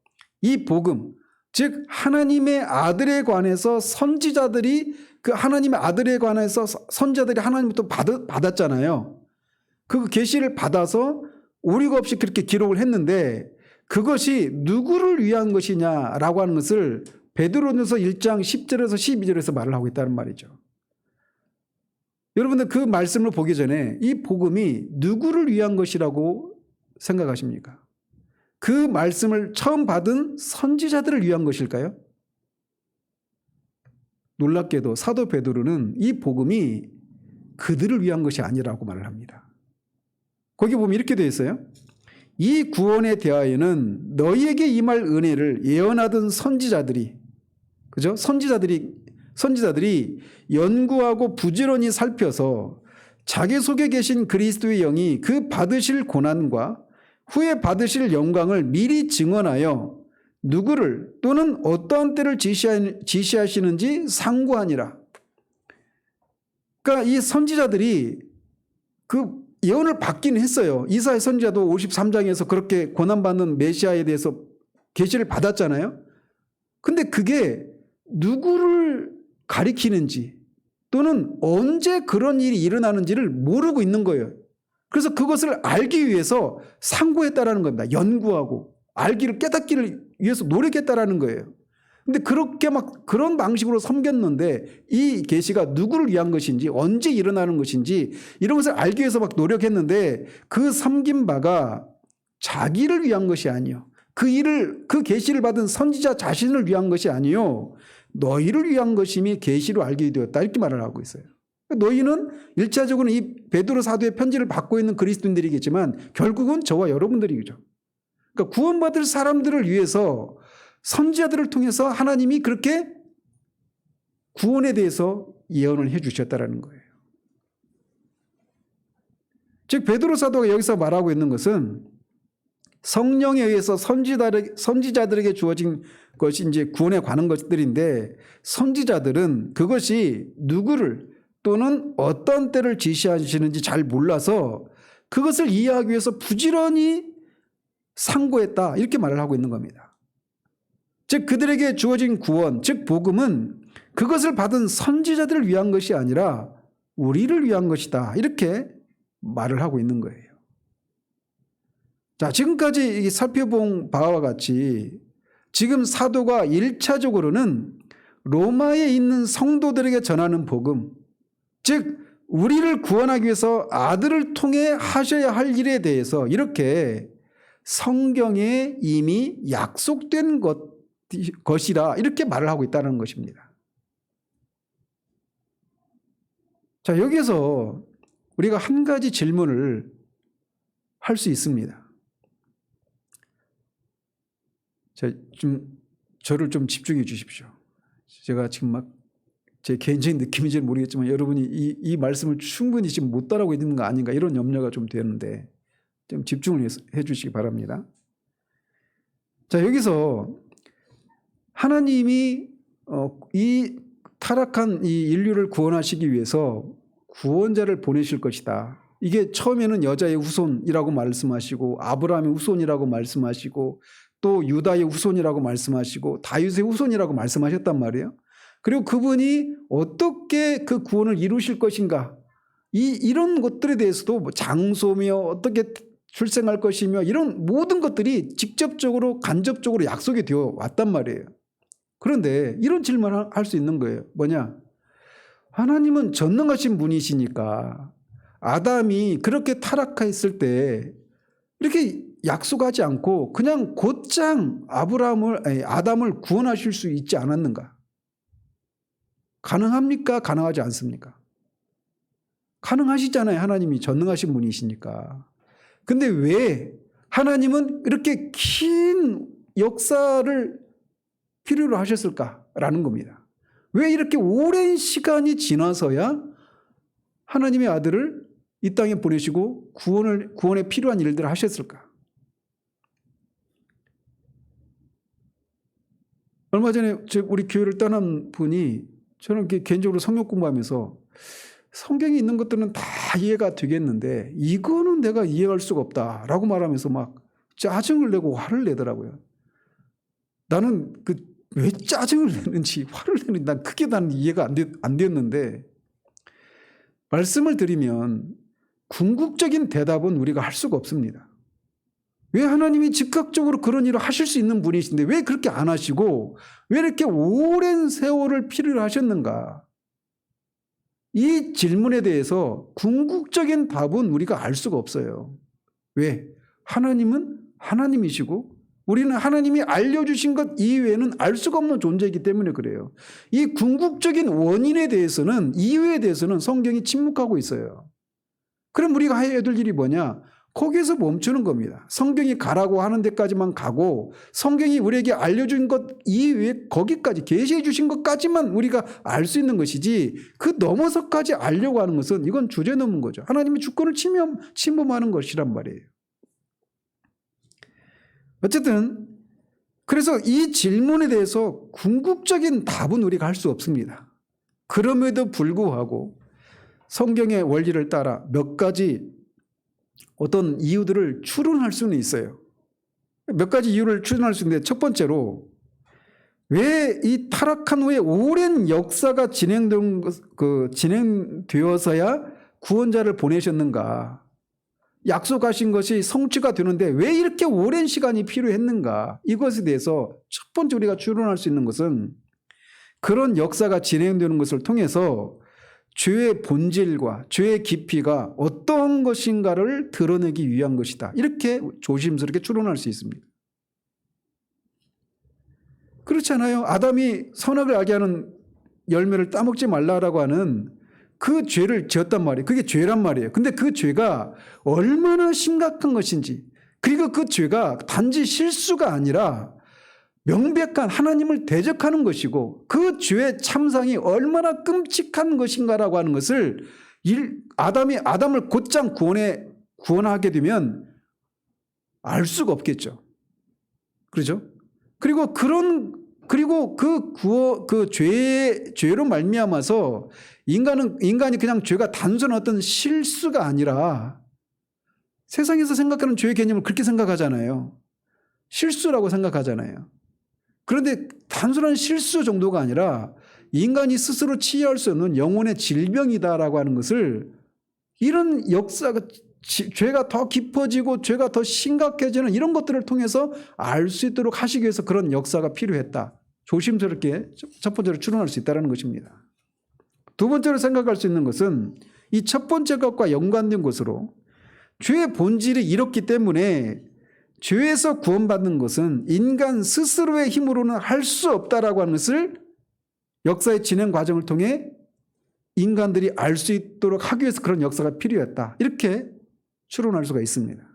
이 복음 즉 하나님의 아들에 관해서 선지자들이 하나님의 아들에 관해서 선지자들이 하나님부터 받았잖아요. 그 계시를 받아서 오류가 없이 그렇게 기록을 했는데 그것이 누구를 위한 것이냐라고 하는 것을 베드로전서 1장 10절에서 12절에서 말을 하고 있다는 말이죠. 여러분들 그 말씀을 보기 전에 이 복음이 누구를 위한 것이라고 생각하십니까? 그 말씀을 처음 받은 선지자들을 위한 것일까요? 놀랍게도 사도 베드로는 이 복음이 그들을 위한 것이 아니라고 말을 합니다. 거기 보면 이렇게 되어 있어요. 이 구원에 대하여는 너희에게 임할 은혜를 예언하던 선지자들이, 그죠? 선지자들이 연구하고 부지런히 살펴서 자기 속에 계신 그리스도의 영이 그 받으실 고난과 후에 받으실 영광을 미리 증언하여 누구를 또는 어떠한 때를 지시하시는지 상고하니라. 그러니까 이 선지자들이 그 예언을 받긴 했어요. 이사야 선지자도 53장에서 그렇게 고난받는 메시아에 대해서 계시를 받았잖아요. 근데 그게 누구를 가리키는지 또는 언제 그런 일이 일어나는지를 모르고 있는 거예요. 그래서 그것을 알기 위해서 상고했다라는 겁니다. 연구하고 알기를 깨닫기를 위해서 노력했다라는 거예요. 근데 그렇게 막 그런 방식으로 섬겼는데 이 계시가 누구를 위한 것인지 언제 일어나는 것인지 이런 것을 알기 위해서 막 노력했는데 그 섬긴 바가 자기를 위한 것이 아니요. 그 계시를 받은 선지자 자신을 위한 것이 아니요. 너희를 위한 것임이 계시로 알게 되었다. 이렇게 말을 하고 있어요. 너희는 1차적으로는 이 베드로 사도의 편지를 받고 있는 그리스도인들이겠지만 결국은 저와 여러분들이죠. 그러니까 구원받을 사람들을 위해서 선지자들을 통해서 하나님이 그렇게 구원에 대해서 예언을 해 주셨다는 거예요. 즉 베드로 사도가 여기서 말하고 있는 것은 성령에 의해서 선지자들에게 주어진 것이 이제 구원에 관한 것들인데 선지자들은 그것이 누구를 또는 어떤 때를 지시하시는지 잘 몰라서 그것을 이해하기 위해서 부지런히 상고했다. 이렇게 말을 하고 있는 겁니다. 즉 그들에게 주어진 구원, 즉 복음은 그것을 받은 선지자들을 위한 것이 아니라 우리를 위한 것이다. 이렇게 말을 하고 있는 거예요. 자, 지금까지 살펴본 바와 같이 지금 사도가 1차적으로는 로마에 있는 성도들에게 전하는 복음, 즉 우리를 구원하기 위해서 아들을 통해 하셔야 할 일에 대해서 이렇게 성경에 이미 약속된 것이라 이렇게 말을 하고 있다는 것입니다. 자, 여기서 우리가 한 가지 질문을 할 수 있습니다. 저를 좀 집중해 주십시오. 제가 지금 막 제 개인적인 느낌인지는 모르겠지만 여러분이 이 말씀을 충분히 지금 못 따라오고 있는 거 아닌가 이런 염려가 좀 되는데 좀 집중을 해 주시기 바랍니다. 자, 여기서 하나님이 이 타락한 이 인류를 구원하시기 위해서 구원자를 보내실 것이다. 이게 처음에는 여자의 후손이라고 말씀하시고 아브라함의 후손이라고 말씀하시고 또 유다의 후손이라고 말씀하시고 다윗의 후손이라고 말씀하셨단 말이에요. 그리고 그분이 어떻게 그 구원을 이루실 것인가 이런 것들에 대해서도 뭐 장소며 어떻게 출생할 것이며 이런 모든 것들이 직접적으로 간접적으로 약속이 되어 왔단 말이에요. 그런데 이런 질문을 할 수 있는 거예요. 뭐냐? 하나님은 전능하신 분이시니까 아담이 그렇게 타락했을 때 이렇게 약속하지 않고 그냥 곧장 아담을 구원하실 수 있지 않았는가? 가능합니까? 가능하지 않습니까? 가능하시잖아요. 하나님이 전능하신 분이시니까. 근데 왜 하나님은 이렇게 긴 역사를 필요로 하셨을까라는 겁니다. 왜 이렇게 오랜 시간이 지나서야 하나님의 아들을 이 땅에 보내시고 구원에 필요한 일들을 하셨을까? 얼마 전에 우리 교회를 떠난 분이 저는 개인적으로 성경 공부하면서 성경에 있는 것들은 다 이해가 되겠는데 이거는 내가 이해할 수가 없다라고 말하면서 막 짜증을 내고 화를 내더라고요. 나는 왜 짜증을 내는지 화를 내는지 나는 이해가 안 됐는데 말씀을 드리면 궁극적인 대답은 우리가 할 수가 없습니다. 왜 하나님이 즉각적으로 그런 일을 하실 수 있는 분이신데 왜 그렇게 안 하시고 왜 이렇게 오랜 세월을 필요로 하셨는가? 이 질문에 대해서 궁극적인 답은 우리가 알 수가 없어요. 왜? 하나님은 하나님이시고 우리는 하나님이 알려주신 것 이외에는 알 수가 없는 존재이기 때문에 그래요. 이 궁극적인 원인에 대해서는, 이유에 대해서는 성경이 침묵하고 있어요. 그럼 우리가 해야 될 일이 뭐냐? 거기에서 멈추는 겁니다. 성경이 가라고 하는 데까지만 가고 성경이 우리에게 알려준 것 이외에 거기까지 계시해 주신 것까지만 우리가 알 수 있는 것이지 그 넘어서까지 알려고 하는 것은 이건 주제 넘은 거죠. 하나님의 주권을 침범하는 것이란 말이에요. 어쨌든 그래서 이 질문에 대해서 궁극적인 답은 우리가 할 수 없습니다. 그럼에도 불구하고 성경의 원리를 따라 몇 가지 어떤 이유들을 추론할 수는 있어요. 몇 가지 이유를 추론할 수 있는데 첫 번째로 왜 이 타락한 후에 오랜 역사가 진행되어서야 구원자를 보내셨는가? 약속하신 것이 성취가 되는데 왜 이렇게 오랜 시간이 필요했는가? 이것에 대해서 첫 번째 우리가 추론할 수 있는 것은 그런 역사가 진행되는 것을 통해서 죄의 본질과 죄의 깊이가 어떤 것인가를 드러내기 위한 것이다. 이렇게 조심스럽게 추론할 수 있습니다. 그렇지 않아요? 아담이 선악을 알게 하는 열매를 따먹지 말라라고 하는 그 죄를 지었단 말이에요. 그게 죄란 말이에요. 근데 그 죄가 얼마나 심각한 것인지, 그리고 그 죄가 단지 실수가 아니라 명백한 하나님을 대적하는 것이고 그 죄의 참상이 얼마나 끔찍한 것인가라고 하는 것을 아담을 곧장 구원하게 되면 알 수가 없겠죠. 그렇죠? 그리고 그 죄로 말미암아서 인간이 그냥 죄가 단순한 어떤 실수가 아니라 세상에서 생각하는 죄의 개념을 그렇게 생각하잖아요. 실수라고 생각하잖아요. 그런데 단순한 실수 정도가 아니라 인간이 스스로 치유할 수 없는 영혼의 질병이다라고 하는 것을, 이런 역사가, 죄가 더 깊어지고 죄가 더 심각해지는 이런 것들을 통해서 알 수 있도록 하시기 위해서 그런 역사가 필요했다. 조심스럽게 첫 번째로 추론할 수 있다는 것입니다. 두 번째로 생각할 수 있는 것은 이 첫 번째 것과 연관된 것으로 죄의 본질이 이렇기 때문에 죄에서 구원받는 것은 인간 스스로의 힘으로는 할 수 없다라고 하는 것을 역사의 진행 과정을 통해 인간들이 알 수 있도록 하기 위해서 그런 역사가 필요했다. 이렇게 추론할 수가 있습니다.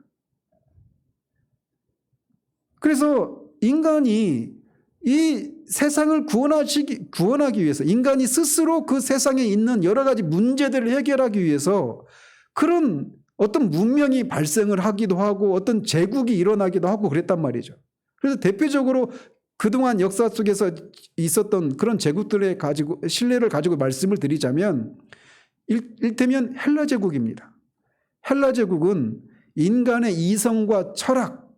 그래서 인간이 이 세상을 구원하기 위해서, 인간이 스스로 그 세상에 있는 여러 가지 문제들을 해결하기 위해서 그런 어떤 문명이 발생을 하기도 하고 어떤 제국이 일어나기도 하고 그랬단 말이죠. 그래서 대표적으로 그동안 역사 속에서 있었던 그런 제국들의 신뢰를 가지고 말씀을 드리자면 일테면 헬라 제국입니다. 헬라 제국은 인간의 이성과 철학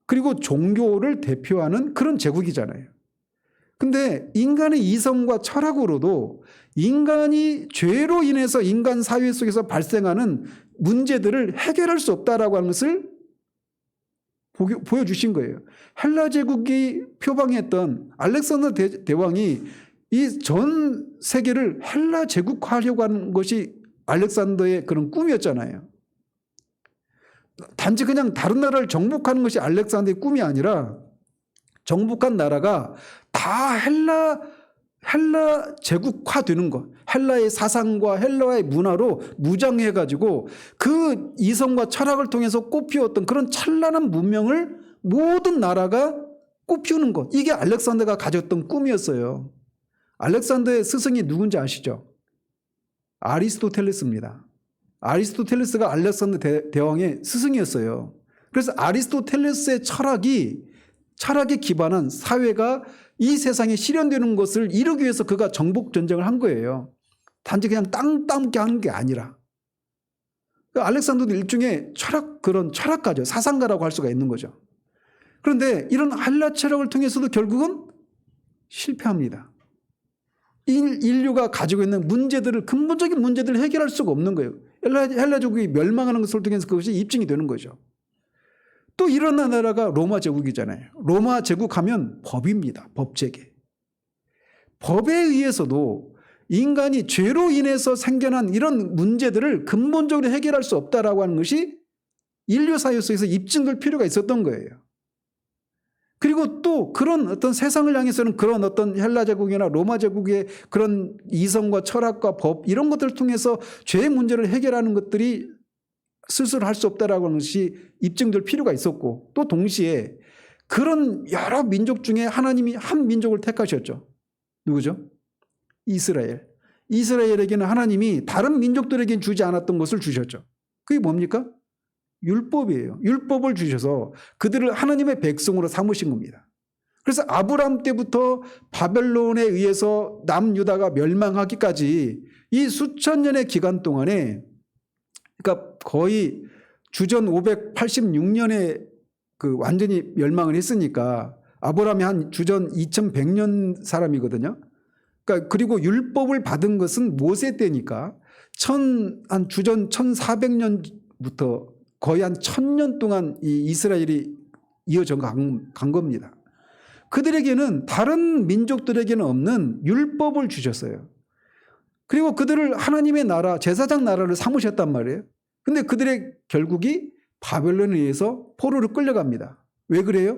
그리고 종교를 대표하는 그런 제국이잖아요. 근데 인간의 이성과 철학으로도 인간이 죄로 인해서 인간 사회 속에서 발생하는 문제들을 해결할 수 없다라고 하는 것을 보여주신 거예요. 헬라 제국이 표방했던 알렉산더 대왕이 이 전 세계를 헬라 제국화하려고 하는 것이 알렉산더의 그런 꿈이었잖아요. 단지 그냥 다른 나라를 정복하는 것이 알렉산더의 꿈이 아니라 정복한 나라가 다 헬라 제국화되는 것, 헬라의 사상과 헬라의 문화로 무장해가지고 그 이성과 철학을 통해서 꽃피웠던 그런 찬란한 문명을 모든 나라가 꽃피우는 것, 이게 알렉산더가 가졌던 꿈이었어요. 알렉산더의 스승이 누군지 아시죠? 아리스토텔레스입니다. 아리스토텔레스가 알렉산더 대왕의 스승이었어요. 그래서 아리스토텔레스의 철학에 기반한 사회가 이 세상에 실현되는 것을 이루기 위해서 그가 정복 전쟁을 한 거예요. 단지 그냥 땅 따먹게 하는 게 아니라. 알렉산더는 일종의 그런 철학가죠. 사상가라고 할 수가 있는 거죠. 그런데 이런 헬라 철학을 통해서도 결국은 실패합니다. 인류가 가지고 있는 근본적인 문제들을 해결할 수가 없는 거예요. 헬라 제국이 멸망하는 것을 통해서 그것이 입증이 되는 거죠. 또 일어난 나라가 로마 제국이잖아요. 로마 제국하면 법입니다. 법체계. 법에 의해서도 인간이 죄로 인해서 생겨난 이런 문제들을 근본적으로 해결할 수 없다라고 하는 것이 인류 사회 속에서 입증될 필요가 있었던 거예요. 그리고 또 그런 어떤 세상을 향해서는 그런 어떤 헬라 제국이나 로마 제국의 그런 이성과 철학과 법 이런 것들을 통해서 죄의 문제를 해결하는 것들이 스스로 할 수 없다라고 하는 것이 입증될 필요가 있었고, 또 동시에 그런 여러 민족 중에 하나님이 한 민족을 택하셨죠. 누구죠? 이스라엘. 이스라엘에게는 하나님이 다른 민족들에게 주지 않았던 것을 주셨죠. 그게 뭡니까? 율법이에요. 율법을 주셔서 그들을 하나님의 백성으로 삼으신 겁니다. 그래서 아브라함 때부터 바벨론에 의해서 남유다가 멸망하기까지 이 수천 년의 기간 동안에, 그러니까 거의 주전 586년에 그 완전히 멸망을 했으니까 아브라함이 한 주전 2100년 사람이거든요. 그러니까 그리고 율법을 받은 것은 모세 때니까 한 주전 1400년부터 거의 한 1000년 동안 이 이스라엘이 이어져 간 겁니다. 그들에게는 다른 민족들에게는 없는 율법을 주셨어요. 그리고 그들을 하나님의 나라, 제사장 나라를 삼으셨단 말이에요. 근데 그들의 결국이 바벨론에 의해서 포로로 끌려갑니다. 왜 그래요?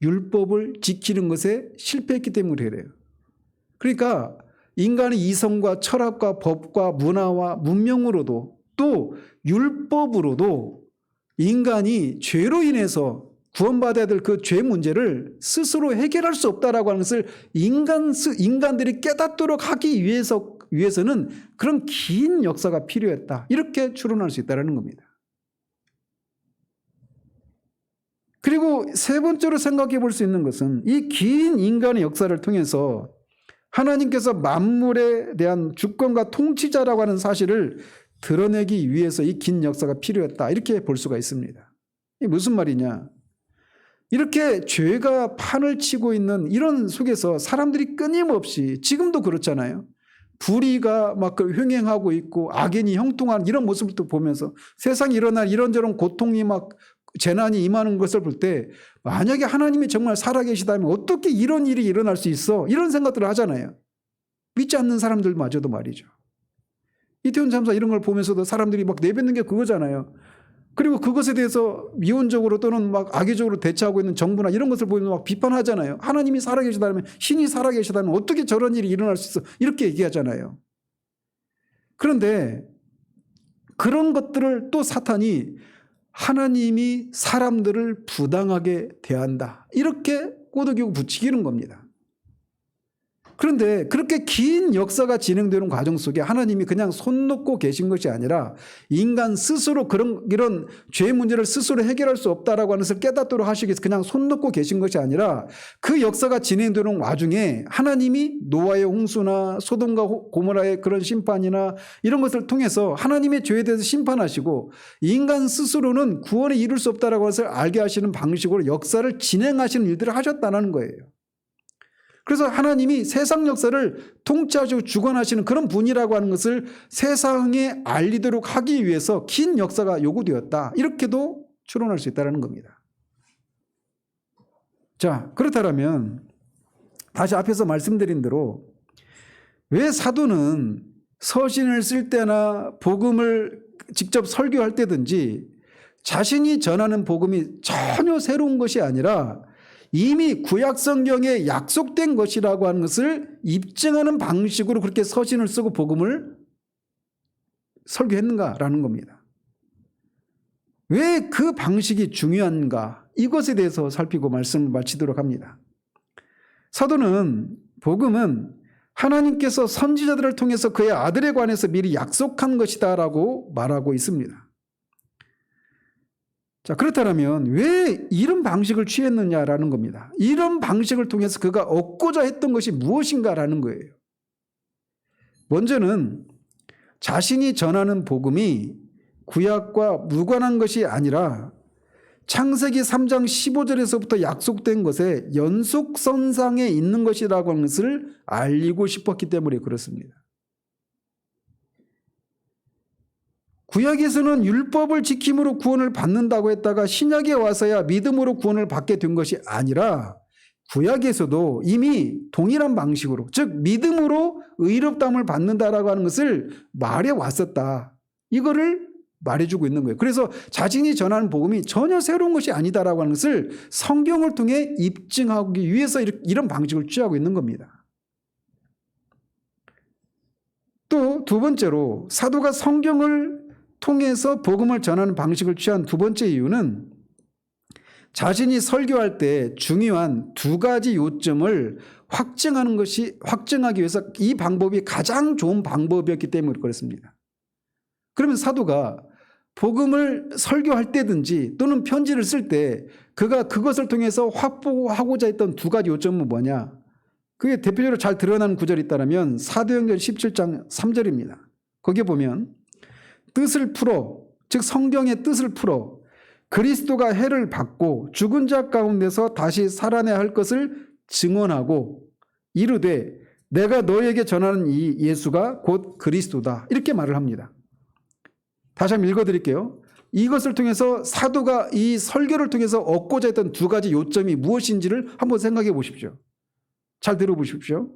율법을 지키는 것에 실패했기 때문에 그래요. 그러니까 인간의 이성과 철학과 법과 문화와 문명으로도 또 율법으로도 인간이 죄로 인해서 구원받아야 될 그 죄 문제를 스스로 해결할 수 없다라고 하는 것을 인간들이 깨닫도록 하기 위해서는 그런 긴 역사가 필요했다. 이렇게 추론할 수 있다는 겁니다. 그리고 세 번째로 생각해 볼 수 있는 것은 이 긴 인간의 역사를 통해서 하나님께서 만물에 대한 주권과 통치자라고 하는 사실을 드러내기 위해서 이 긴 역사가 필요했다. 이렇게 볼 수가 있습니다. 이게 무슨 말이냐? 이렇게 죄가 판을 치고 있는 이런 속에서 사람들이 끊임없이, 지금도 그렇잖아요. 불의가 막 횡행하고 있고 악인이 형통하는 이런 모습을 보면서 세상에 일어날 이런저런 고통이 막 재난이 임하는 것을 볼 때 만약에 하나님이 정말 살아계시다면 어떻게 이런 일이 일어날 수 있어? 이런 생각들을 하잖아요. 믿지 않는 사람들마저도 말이죠. 이태원 참사 이런 걸 보면서도 사람들이 막 내뱉는 게 그거잖아요. 그리고 그것에 대해서 미온적으로 또는 막 악의적으로 대처하고 있는 정부나 이런 것을 보면 막 비판하잖아요. 하나님이 살아계시다면, 신이 살아계시다면 어떻게 저런 일이 일어날 수 있어? 이렇게 얘기하잖아요. 그런데 그런 것들을 또 사탄이 하나님이 사람들을 부당하게 대한다. 이렇게 꼬드기고 붙이기는 겁니다. 그런데 그렇게 긴 역사가 진행되는 과정 속에 하나님이 그냥 손 놓고 계신 것이 아니라 인간 스스로 이런 죄 문제를 스스로 해결할 수 없다라고 하는 것을 깨닫도록 하시기 위해서 그냥 손 놓고 계신 것이 아니라 그 역사가 진행되는 와중에 하나님이 노아의 홍수나 소돔과 고모라의 그런 심판이나 이런 것을 통해서 하나님의 죄에 대해서 심판하시고 인간 스스로는 구원에 이룰 수 없다라고 하는 것을 알게 하시는 방식으로 역사를 진행하시는 일들을 하셨다는 거예요. 그래서 하나님이 세상 역사를 통치하시고 주관하시는 그런 분이라고 하는 것을 세상에 알리도록 하기 위해서 긴 역사가 요구되었다. 이렇게도 추론할 수 있다는 겁니다. 자, 그렇다면 다시 앞에서 말씀드린 대로 왜 사도는 서신을 쓸 때나 복음을 직접 설교할 때든지 자신이 전하는 복음이 전혀 새로운 것이 아니라 이미 구약 성경에 약속된 것이라고 하는 것을 입증하는 방식으로 그렇게 서신을 쓰고 복음을 설교했는가라는 겁니다. 왜 그 방식이 중요한가? 이것에 대해서 살피고 말씀을 마치도록 합니다. 사도는 복음은 하나님께서 선지자들을 통해서 그의 아들에 관해서 미리 약속한 것이다라고 말하고 있습니다. 자, 그렇다면 왜 이런 방식을 취했느냐라는 겁니다. 이런 방식을 통해서 그가 얻고자 했던 것이 무엇인가라는 거예요. 먼저는 자신이 전하는 복음이 구약과 무관한 것이 아니라 창세기 3장 15절에서부터 약속된 것에 연속선상에 있는 것이라고 하는 것을 알리고 싶었기 때문에 그렇습니다. 구약에서는 율법을 지킴으로 구원을 받는다고 했다가 신약에 와서야 믿음으로 구원을 받게 된 것이 아니라 구약에서도 이미 동일한 방식으로, 즉 믿음으로 의롭다함을 받는다라고 하는 것을 말해 왔었다. 이거를 말해주고 있는 거예요. 그래서 자신이 전하는 복음이 전혀 새로운 것이 아니다라고 하는 것을 성경을 통해 입증하기 위해서 이런 방식을 취하고 있는 겁니다. 또 두 번째로 사도가 성경을 통해서 복음을 전하는 방식을 취한 두 번째 이유는 자신이 설교할 때 중요한 두 가지 요점을 확증하기 위해서 이 방법이 가장 좋은 방법이었기 때문에 그렇습니다. 그러면 사도가 복음을 설교할 때든지 또는 편지를 쓸 때 그가 그것을 통해서 확보하고자 했던 두 가지 요점은 뭐냐? 그게 대표적으로 잘 드러나는 구절이 있다면 사도행전 17장 3절입니다. 거기에 보면 뜻을 풀어, 즉 성경의 뜻을 풀어 그리스도가 해를 받고 죽은 자 가운데서 다시 살아내야 할 것을 증언하고 이르되 내가 너에게 전하는 이 예수가 곧 그리스도다. 이렇게 말을 합니다. 다시 한번 읽어드릴게요. 이것을 통해서 사도가 이 설교를 통해서 얻고자 했던 두 가지 요점이 무엇인지를 한번 생각해 보십시오. 잘 들어보십시오.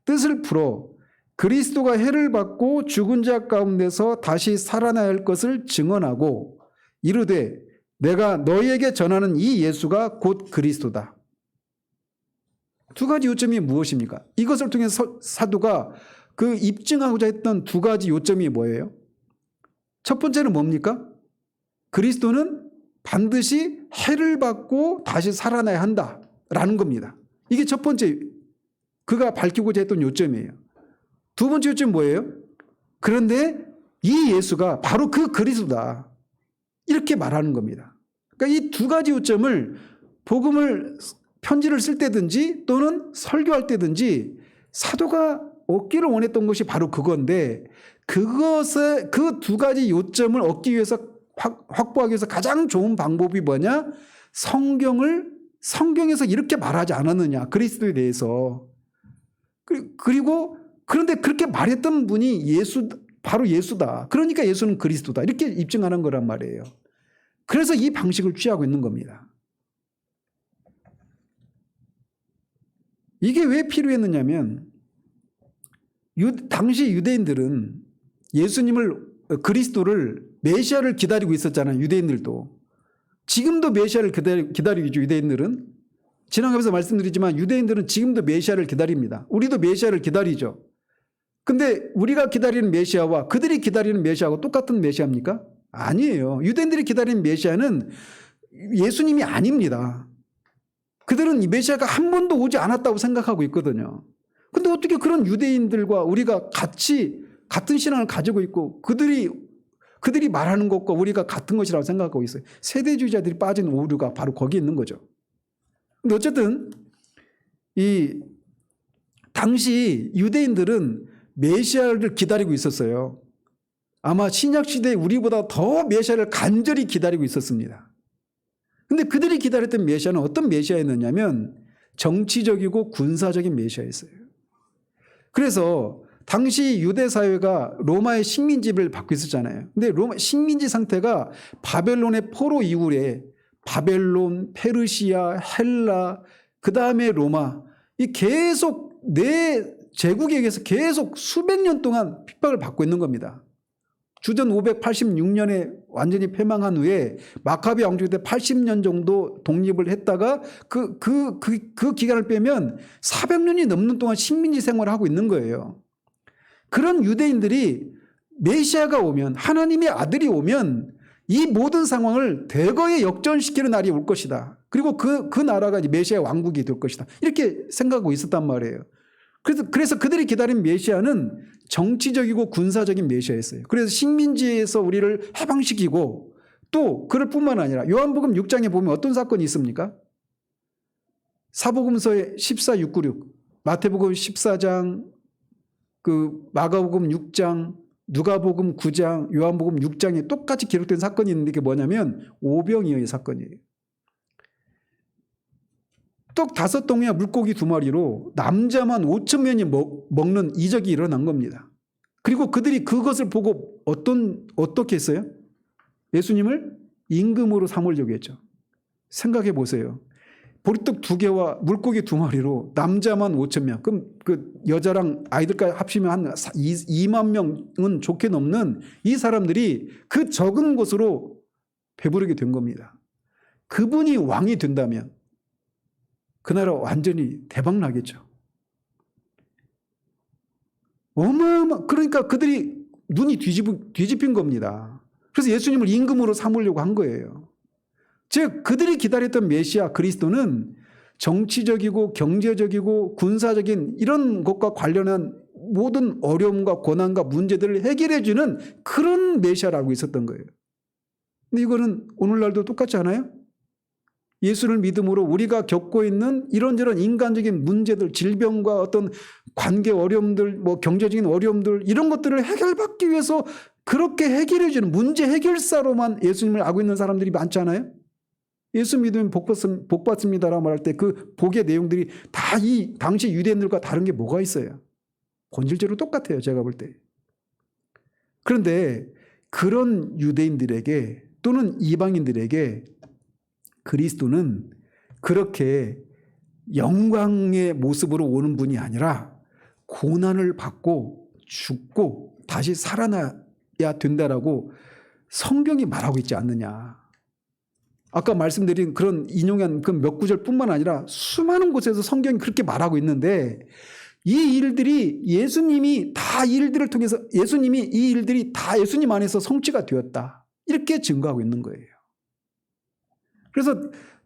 뜻을 풀어 그리스도가 해를 받고 죽은 자 가운데서 다시 살아나야 할 것을 증언하고 이르되 내가 너희에게 전하는 이 예수가 곧 그리스도다. 두 가지 요점이 무엇입니까? 이것을 통해서 사도가 그 입증하고자 했던 두 가지 요점이 뭐예요? 첫 번째는 뭡니까? 그리스도는 반드시 해를 받고 다시 살아나야 한다라는 겁니다. 이게 첫 번째 그가 밝히고자 했던 요점이에요. 두 번째 요점은 뭐예요? 그런데 이 예수가 바로 그 그리스도다. 이렇게 말하는 겁니다. 그러니까 이 두 가지 요점을 복음을 편지를 쓸 때든지 또는 설교할 때든지 사도가 얻기를 원했던 것이 바로 그건데 그것에 그 두 가지 요점을 얻기 위해서 확보하기 위해서 가장 좋은 방법이 뭐냐? 성경에서 이렇게 말하지 않았느냐? 그리스도에 대해서. 그리고 그런데 그렇게 말했던 분이 바로 예수다. 그러니까 예수는 그리스도다. 이렇게 입증하는 거란 말이에요. 그래서 이 방식을 취하고 있는 겁니다. 이게 왜 필요했느냐면 당시 유대인들은 그리스도를 메시아를 기다리고 있었잖아요. 유대인들도. 지금도 메시아를 기다리고 있죠. 유대인들은. 지난번에 말씀드리지만 유대인들은 지금도 메시아를 기다립니다. 우리도 메시아를 기다리죠. 근데 우리가 기다리는 메시아와 그들이 기다리는 메시아하고 똑같은 메시아입니까? 아니에요. 유대인들이 기다리는 메시아는 예수님이 아닙니다. 그들은 이 메시아가 한 번도 오지 않았다고 생각하고 있거든요. 근데 어떻게 그런 유대인들과 우리가 같은 신앙을 가지고 있고 그들이 말하는 것과 우리가 같은 것이라고 생각하고 있어요. 세대주의자들이 빠진 오류가 바로 거기 있는 거죠. 근데 어쨌든 당시 유대인들은 메시아를 기다리고 있었어요. 아마 신약시대에 우리보다 더 메시아를 간절히 기다리고 있었습니다. 근데 그들이 기다렸던 메시아는 어떤 메시아였느냐면 정치적이고 군사적인 메시아였어요. 그래서 당시 유대 사회가 로마의 식민지를 받고 있었잖아요. 근데 로마 식민지 상태가 바벨론의 포로 이후에 바벨론, 페르시아, 헬라, 그 다음에 로마 이 계속 내 제국에 의해서 계속 수백 년 동안 핍박을 받고 있는 겁니다. 주전 586년에 완전히 패망한 후에 마카비 왕조 때 80년 정도 독립을 했다가 그 기간을 빼면 400년이 넘는 동안 식민지 생활을 하고 있는 거예요. 그런 유대인들이 메시아가 오면 하나님의 아들이 오면 이 모든 상황을 대거에 역전시키는 날이 올 것이다. 그리고 그 나라가 이제 메시아 왕국이 될 것이다. 이렇게 생각하고 있었단 말이에요. 그래서 그들이 기다린 메시아는 정치적이고 군사적인 메시아였어요. 그래서 식민지에서 우리를 해방시키고 또 그럴 뿐만 아니라 요한복음 6장에 보면 어떤 사건이 있습니까? 사복음서의 14, 6, 9, 6, 마태복음 14장, 마가복음 6장, 누가복음 9장, 요한복음 6장에 똑같이 기록된 사건이 있는데 그게 뭐냐면 오병이어의 사건이에요. 떡 5덩이와 물고기 2마리로 남자만 5,000명이 먹는 이적이 일어난 겁니다. 그리고 그들이 그것을 보고 어떻게 했어요? 예수님을 임금으로 삼으려고 했죠. 생각해 보세요. 보리떡 2개와 물고기 2마리로 남자만 5,000명. 그럼 그 여자랑 아이들까지 합치면 한 2만 명은 좋게 넘는 이 사람들이 그 적은 곳으로 배부르게 된 겁니다. 그분이 왕이 된다면 그 나라 완전히 대박 나겠죠. 그러니까 그들이 눈이 뒤집힌 겁니다. 그래서 예수님을 임금으로 삼으려고 한 거예요. 즉 그들이 기다렸던 메시아 그리스도는 정치적이고 경제적이고 군사적인 이런 것과 관련한 모든 어려움과 고난과 문제들을 해결해 주는 그런 메시아라고 있었던 거예요. 근데 이거는 오늘날도 똑같지 않아요? 예수를 믿음으로 우리가 겪고 있는 이런저런 인간적인 문제들, 질병과 어떤 관계 어려움들, 뭐 경제적인 어려움들 이런 것들을 해결받기 위해서 그렇게 해결해 주는 문제 해결사로만 예수님을 알고 있는 사람들이 많지 않아요? 예수 믿으면 복 받습니다라고 말할 때 그 복의 내용들이 다 이 당시 유대인들과 다른 게 뭐가 있어요? 본질적으로 똑같아요, 제가 볼 때. 그런데 그런 유대인들에게 또는 이방인들에게 그리스도는 그렇게 영광의 모습으로 오는 분이 아니라 고난을 받고 죽고 다시 살아나야 된다라고 성경이 말하고 있지 않느냐. 아까 말씀드린 그런 인용한 그 몇 구절뿐만 아니라 수많은 곳에서 성경이 그렇게 말하고 있는데 이 일들이 예수님이 이 일들이 다 예수님 안에서 성취가 되었다. 이렇게 증거하고 있는 거예요. 그래서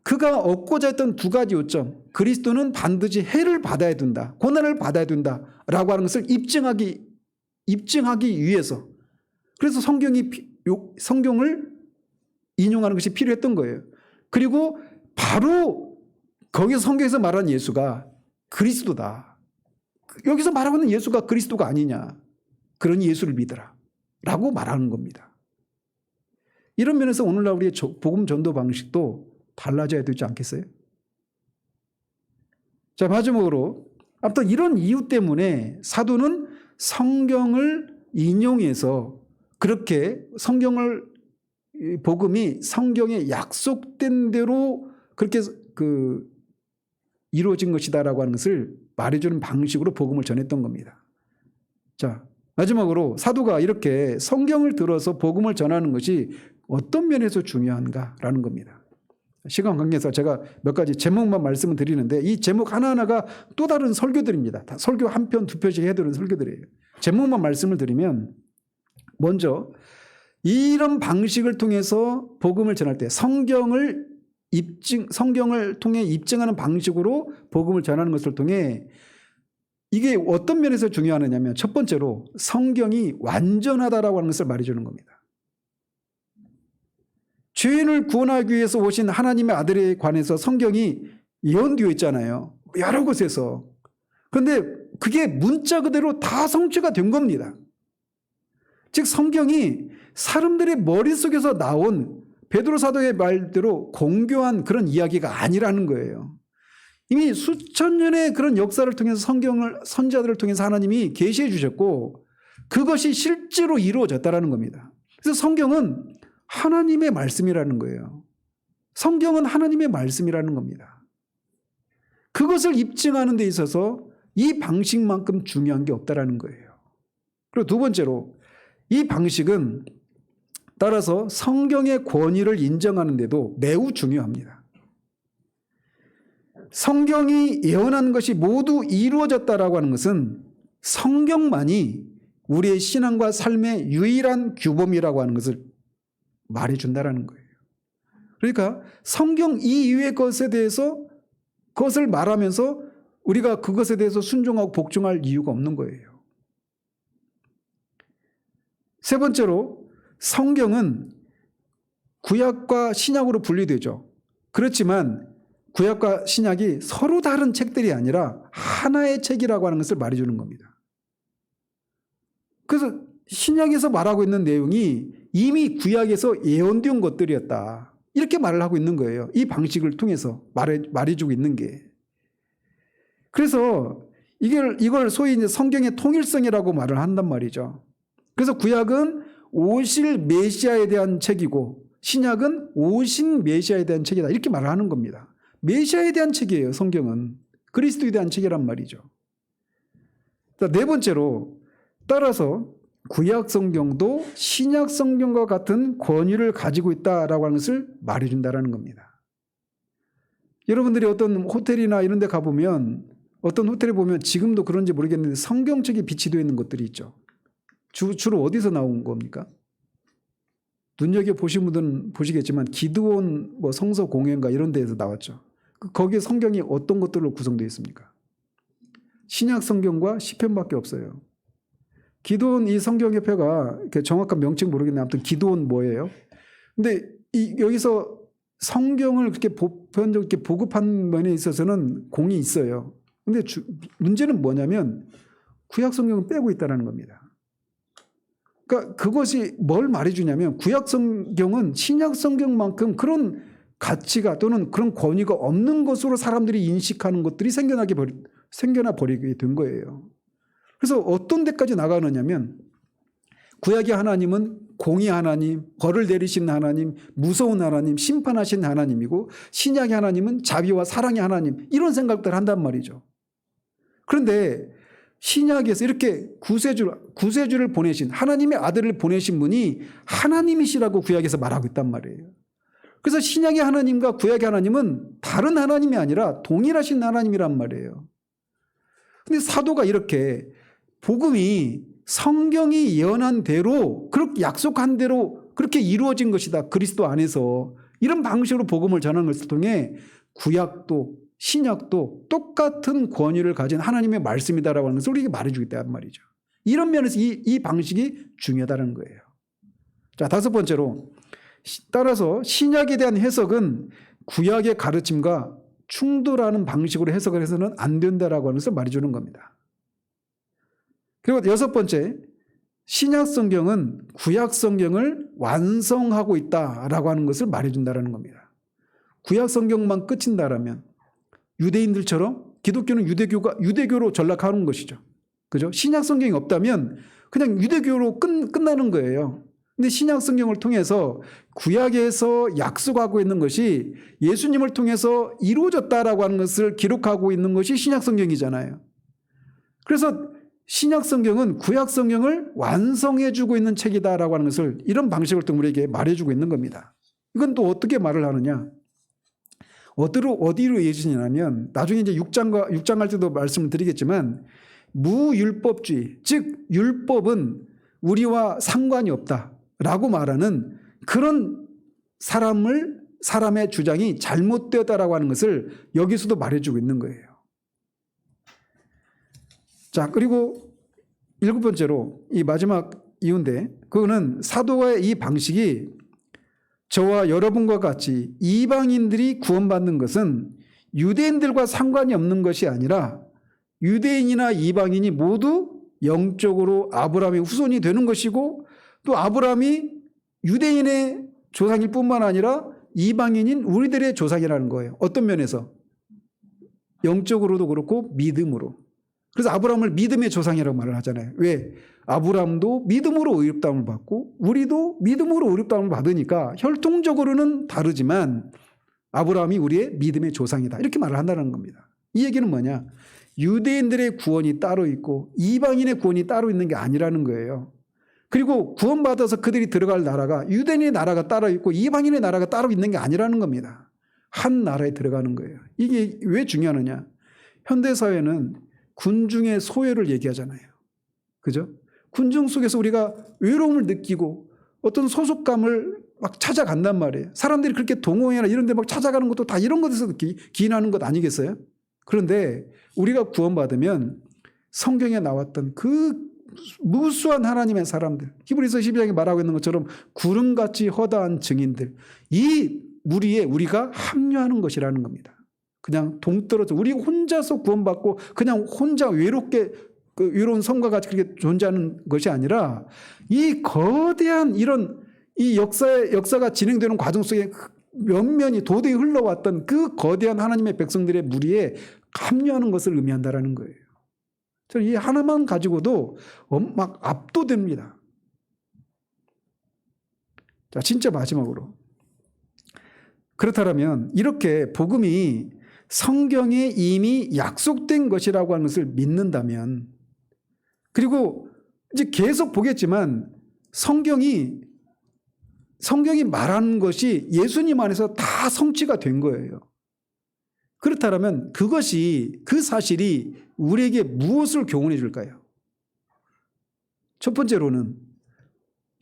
그가 얻고자 했던 2가지 요점, 그리스도는 반드시 해를 받아야 된다, 고난을 받아야 된다라고 하는 것을 입증하기 위해서 그래서 성경을 인용하는 것이 필요했던 거예요. 그리고 바로 거기서 성경에서 말하는 예수가 그리스도다. 여기서 말하고 있는 예수가 그리스도가 아니냐. 그러니 예수를 믿어라 라고 말하는 겁니다. 이런 면에서 오늘날 우리의 복음 전도 방식도 달라져야 되지 않겠어요? 자, 마지막으로 아무튼 이런 이유 때문에 사도는 성경을 인용해서 그렇게 복음이 성경에 약속된 대로 그렇게 이루어진 것이다라고 하는 것을 말해주는 방식으로 복음을 전했던 겁니다. 자, 마지막으로 사도가 이렇게 성경을 들어서 복음을 전하는 것이 어떤 면에서 중요한가라는 겁니다. 시간 관계에서 제가 몇 가지 제목만 말씀을 드리는데 이 제목 하나하나가 또 다른 설교들입니다. 다 설교 한 편, 2편씩 해드리는 설교들이에요. 제목만 말씀을 드리면 먼저 이런 방식을 통해서 복음을 전할 때 성경을 통해 입증하는 방식으로 복음을 전하는 것을 통해 이게 어떤 면에서 중요하느냐면 첫 번째로 성경이 완전하다라고 하는 것을 말해주는 겁니다. 죄인을 구원하기 위해서 오신 하나님의 아들에 관해서 성경이 예언되어 있잖아요. 여러 곳에서. 그런데 그게 문자 그대로 다 성취가 된 겁니다. 즉 성경이 사람들의 머릿속에서 나온 베드로 사도의 말대로 공교한 그런 이야기가 아니라는 거예요. 이미 수천 년의 그런 역사를 통해서 선지자들을 통해서 하나님이 계시해 주셨고 그것이 실제로 이루어졌다라는 겁니다. 그래서 성경은 하나님의 말씀이라는 거예요. 성경은 하나님의 말씀이라는 겁니다. 그것을 입증하는 데 있어서 이 방식만큼 중요한 게 없다라는 거예요. 그리고 2번째로 이 방식은 따라서 성경의 권위를 인정하는 데도 매우 중요합니다. 성경이 예언한 것이 모두 이루어졌다라고 하는 것은 성경만이 우리의 신앙과 삶의 유일한 규범이라고 하는 것을 말해준다라는 거예요. 그러니까 성경 이외의 것에 대해서 그것을 말하면서 우리가 그것에 대해서 순종하고 복종할 이유가 없는 거예요. 3번째로 성경은 구약과 신약으로 분리되죠. 그렇지만 구약과 신약이 서로 다른 책들이 아니라 하나의 책이라고 하는 것을 말해주는 겁니다. 그래서 신약에서 말하고 있는 내용이 이미 구약에서 예언된 것들이었다. 이렇게 말을 하고 있는 거예요. 이 방식을 통해서 말해주고 있는 게. 그래서 이걸 소위 이제 성경의 통일성이라고 말을 한단 말이죠. 그래서 구약은 오실 메시아에 대한 책이고 신약은 오신 메시아에 대한 책이다. 이렇게 말을 하는 겁니다. 메시아에 대한 책이에요. 성경은 그리스도에 대한 책이란 말이죠. 네 번째로, 따라서 구약 성경도 신약 성경과 같은 권위를 가지고 있다라고 하는 것을 말해준다라는 겁니다. 여러분들이 어떤 호텔이나 이런 데 가보면, 어떤 호텔에 보면 지금도 그런지 모르겠는데 성경책이 비치되어 있는 것들이 있죠. 주로 어디서 나온 겁니까? 눈여겨보신 분들은 보시겠지만 기드온 뭐 성서 공회인가 이런 데에서 나왔죠. 거기에 성경이 어떤 것들로 구성되어 있습니까? 신약 성경과 시편밖에 없어요. 기드온 이 성경협회가 정확한 명칭 모르겠는데 아무튼 기드온 뭐예요? 근데 여기서 성경을 그렇게 보편적으로 이렇게 보급한 면에 있어서는 공이 있어요. 근데 문제는 뭐냐면 구약 성경은 빼고 있다는 겁니다. 그러니까 그것이 뭘 말해주냐면 구약 성경은 신약 성경만큼 그런 가치가 또는 그런 권위가 없는 것으로 사람들이 인식하는 것들이 생겨나 버리게 된 거예요. 그래서 어떤 데까지 나가느냐면 구약의 하나님은 공의 하나님, 벌을 내리신 하나님, 무서운 하나님, 심판하신 하나님이고 신약의 하나님은 자비와 사랑의 하나님, 이런 생각들을 한단 말이죠. 그런데 신약에서 이렇게 구세주를 보내신, 하나님의 아들을 보내신 분이 하나님이시라고 구약에서 말하고 있단 말이에요. 그래서 신약의 하나님과 구약의 하나님은 다른 하나님이 아니라 동일하신 하나님이란 말이에요. 근데 사도가 이렇게 복음이 성경이 예언한 대로, 그렇게 약속한 대로 그렇게 이루어진 것이다, 그리스도 안에서, 이런 방식으로 복음을 전하는 것을 통해 구약도 신약도 똑같은 권위를 가진 하나님의 말씀이다라고 하는 것을 우리에게 말해주고 있다는 말이죠. 이런 면에서 이 방식이 중요하다는 거예요. 자, 다섯 번째로, 따라서 신약에 대한 해석은 구약의 가르침과 충돌하는 방식으로 해석을 해서는 안 된다라고 하는 것을 말해주는 겁니다. 그리고 여섯 번째, 신약 성경은 구약 성경을 완성하고 있다라고 하는 것을 말해준다라는 겁니다. 구약 성경만 끝인다라면 유대인들처럼 기독교는 유대교로 전락하는 것이죠. 그죠? 신약 성경이 없다면 그냥 유대교로 끝나는 거예요. 근데 신약 성경을 통해서 구약에서 약속하고 있는 것이 예수님을 통해서 이루어졌다라고 하는 것을 기록하고 있는 것이 신약 성경이잖아요. 그래서 신약 성경은 구약 성경을 완성해주고 있는 책이다라고 하는 것을 이런 방식을 통해 우리에게 말해주고 있는 겁니다. 이건 또 어떻게 말을 하느냐? 어디로 이어지냐면 나중에 이제 6장 할 때도 말씀을 드리겠지만 무율법주의, 즉 율법은 우리와 상관이 없다라고 말하는 그런 사람의 주장이 잘못되었다라고 하는 것을 여기서도 말해주고 있는 거예요. 자, 그리고 일곱 번째로 이 마지막 이유인데, 그거는 사도와의 이 방식이 저와 여러분과 같이 이방인들이 구원받는 것은 유대인들과 상관이 없는 것이 아니라 유대인이나 이방인이 모두 영적으로 아브라함의 후손이 되는 것이고, 또 아브라함이 유대인의 조상일 뿐만 아니라 이방인인 우리들의 조상이라는 거예요. 어떤 면에서? 영적으로도 그렇고 믿음으로. 그래서 아브라함을 믿음의 조상이라고 말을 하잖아요. 왜? 아브라함도 믿음으로 의롭다함을 받고 우리도 믿음으로 의롭다함을 받으니까 혈통적으로는 다르지만 아브라함이 우리의 믿음의 조상이다, 이렇게 말을 한다는 겁니다. 이 얘기는 뭐냐? 유대인들의 구원이 따로 있고 이방인의 구원이 따로 있는 게 아니라는 거예요. 그리고 구원받아서 그들이 들어갈 나라가 유대인의 나라가 따로 있고 이방인의 나라가 따로 있는 게 아니라는 겁니다. 한 나라에 들어가는 거예요. 이게 왜 중요하느냐? 현대사회는 군중의 소외를 얘기하잖아요. 그죠? 군중 속에서 우리가 외로움을 느끼고 어떤 소속감을 막 찾아간단 말이에요. 사람들이 그렇게 동호회나 이런 데 막 찾아가는 것도 다 이런 것에서 기인하는 것 아니겠어요? 그런데 우리가 구원받으면 성경에 나왔던 그 무수한 하나님의 사람들, 히브리서 12장에 말하고 있는 것처럼 구름같이 허다한 증인들, 이 무리에 우리가 합류하는 것이라는 겁니다. 그냥 동떨어져 우리 혼자서 구원받고 그냥 혼자 외롭게 외로운 섬과 같이 그렇게 존재하는 것이 아니라 이 거대한 이런 이 역사가 진행되는 과정 속에 면면이 도덕이 흘러왔던 그 거대한 하나님의 백성들의 무리에 합류하는 것을 의미한다라는 거예요. 저는 이 하나만 가지고도 막 압도됩니다. 자, 진짜 마지막으로 그렇다면 이렇게 복음이 성경에 이미 약속된 것이라고 하는 것을 믿는다면, 그리고 이제 계속 보겠지만 성경이 말하는 것이 예수님 안에서 다 성취가 된 거예요. 그렇다면 그 사실이 우리에게 무엇을 교훈해 줄까요? 첫 번째로는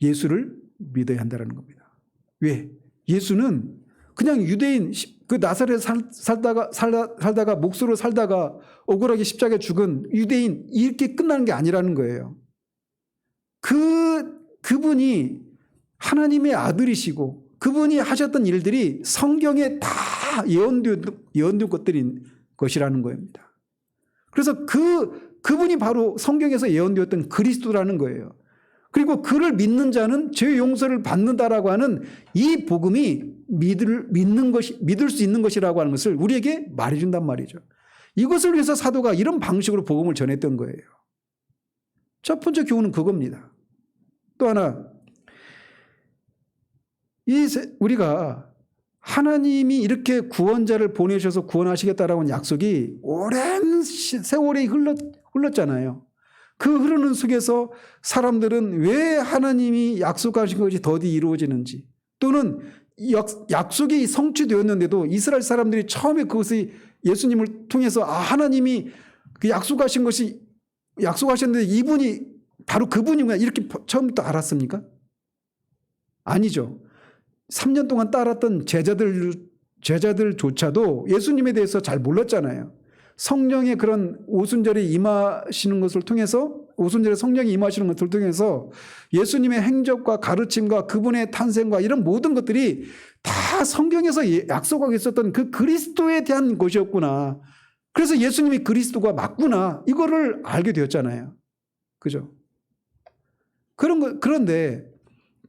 예수를 믿어야 한다는 겁니다. 왜? 예수는 그냥 유대인, 그 나사렛에 살다가 목수로 살다가 억울하게 십자가에 죽은 유대인, 이렇게 끝나는 게 아니라는 거예요. 그분이 하나님의 아들이시고 그분이 하셨던 일들이 성경에 다 예언된 것이라는 겁니다. 그래서 그분이 바로 성경에서 예언되었던 그리스도라는 거예요. 그리고 그를 믿는 자는 죄 용서를 받는다라고 하는 이 복음이 믿을 수 있는 것이라고 하는 것을 우리에게 말해준단 말이죠. 이것을 위해서 사도가 이런 방식으로 복음을 전했던 거예요. 첫 번째 교훈은 그겁니다. 또 하나, 우리가 하나님이 이렇게 구원자를 보내셔서 구원하시겠다라고 하는 약속이 오랜 세월이 흘렀잖아요. 그 흐르는 속에서 사람들은 왜 하나님이 약속하신 것이 더디 이루어지는지, 또는 약속이 성취되었는데도 이스라엘 사람들이 처음에 그것이 예수님을 통해서 하나님이 그 약속하셨는데 이분이 바로 그분이구나 이렇게 처음부터 알았습니까? 아니죠. 3년 동안 따랐던 제자들조차도 예수님에 대해서 잘 몰랐잖아요. 성령의 그런 오순절에 임하시는 것을 통해서, 오순절에 성령이 임하시는 것을 통해서 예수님의 행적과 가르침과 그분의 탄생과 이런 모든 것들이 다 성경에서 약속하고 있었던 그 그리스도에 대한 것이었구나. 그래서 예수님이 그리스도가 맞구나. 이거를 알게 되었잖아요. 그죠? 그런데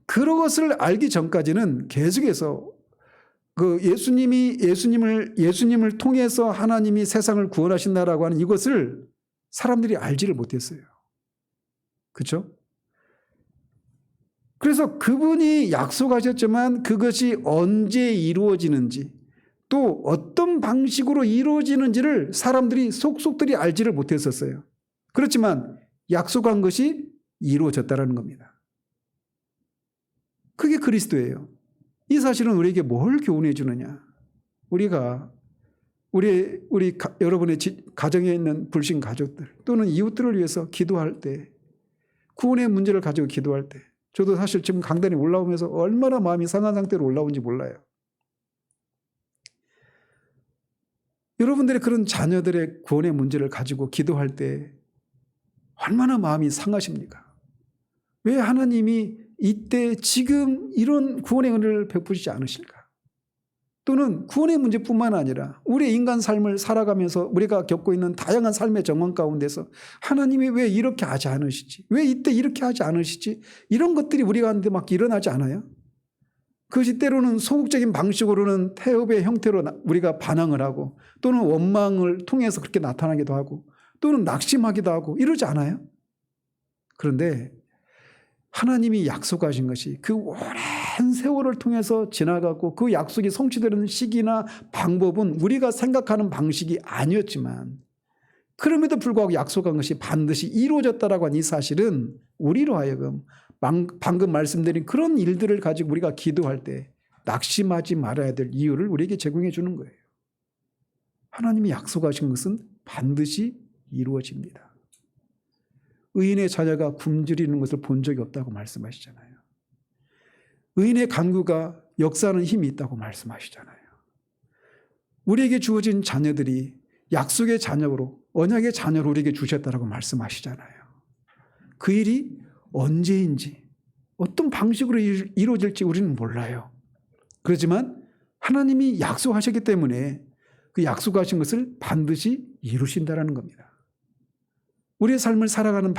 그것을 알기 전까지는 계속해서 예수님을 통해서 하나님이 세상을 구원하신다라고 하는 이것을 사람들이 알지를 못했어요. 그렇죠? 그래서 그분이 약속하셨지만 그것이 언제 이루어지는지, 또 어떤 방식으로 이루어지는지를 사람들이 속속들이 알지를 못했었어요. 그렇지만 약속한 것이 이루어졌다라는 겁니다. 그게 그리스도예요. 이 사실은 우리에게 뭘 교훈해 주느냐? 우리가 여러분의 가정에 있는 불신 가족들 또는 이웃들을 위해서 기도할 때, 구원의 문제를 가지고 기도할 때, 저도 사실 지금 강단에 올라오면서 얼마나 마음이 상한 상태로 올라온지 몰라요. 여러분들의 그런 자녀들의 구원의 문제를 가지고 기도할 때 얼마나 마음이 상하십니까? 왜 하나님이 이때 지금 이런 구원의 은혜를 베푸시지 않으실까? 또는 구원의 문제뿐만 아니라 우리의 인간 삶을 살아가면서 우리가 겪고 있는 다양한 삶의 정황 가운데서 하나님이 왜 이렇게 하지 않으시지? 왜 이때 이렇게 하지 않으시지? 이런 것들이 우리 가운데 막 일어나지 않아요? 그것이 때로는 소극적인 방식으로는 태업의 형태로 우리가 반항을 하고, 또는 원망을 통해서 그렇게 나타나기도 하고, 또는 낙심하기도 하고 이러지 않아요? 그런데 하나님이 약속하신 것이 그 오랜 세월을 통해서 지나가고 그 약속이 성취되는 시기나 방법은 우리가 생각하는 방식이 아니었지만, 그럼에도 불구하고 약속한 것이 반드시 이루어졌다라고 하는 이 사실은 우리로 하여금 방금 말씀드린 그런 일들을 가지고 우리가 기도할 때 낙심하지 말아야 될 이유를 우리에게 제공해 주는 거예요. 하나님이 약속하신 것은 반드시 이루어집니다. 의인의 자녀가 굶주리는 것을 본 적이 없다고 말씀하시잖아요. 의인의 간구가 역사하는 힘이 있다고 말씀하시잖아요. 우리에게 주어진 자녀들이 약속의 자녀로, 언약의 자녀로 우리에게 주셨다라고 말씀하시잖아요. 그 일이 언제인지, 어떤 방식으로 이루어질지 우리는 몰라요. 그렇지만 하나님이 약속하셨기 때문에 그 약속하신 것을 반드시 이루신다라는 겁니다. 우리의 삶을 살아가는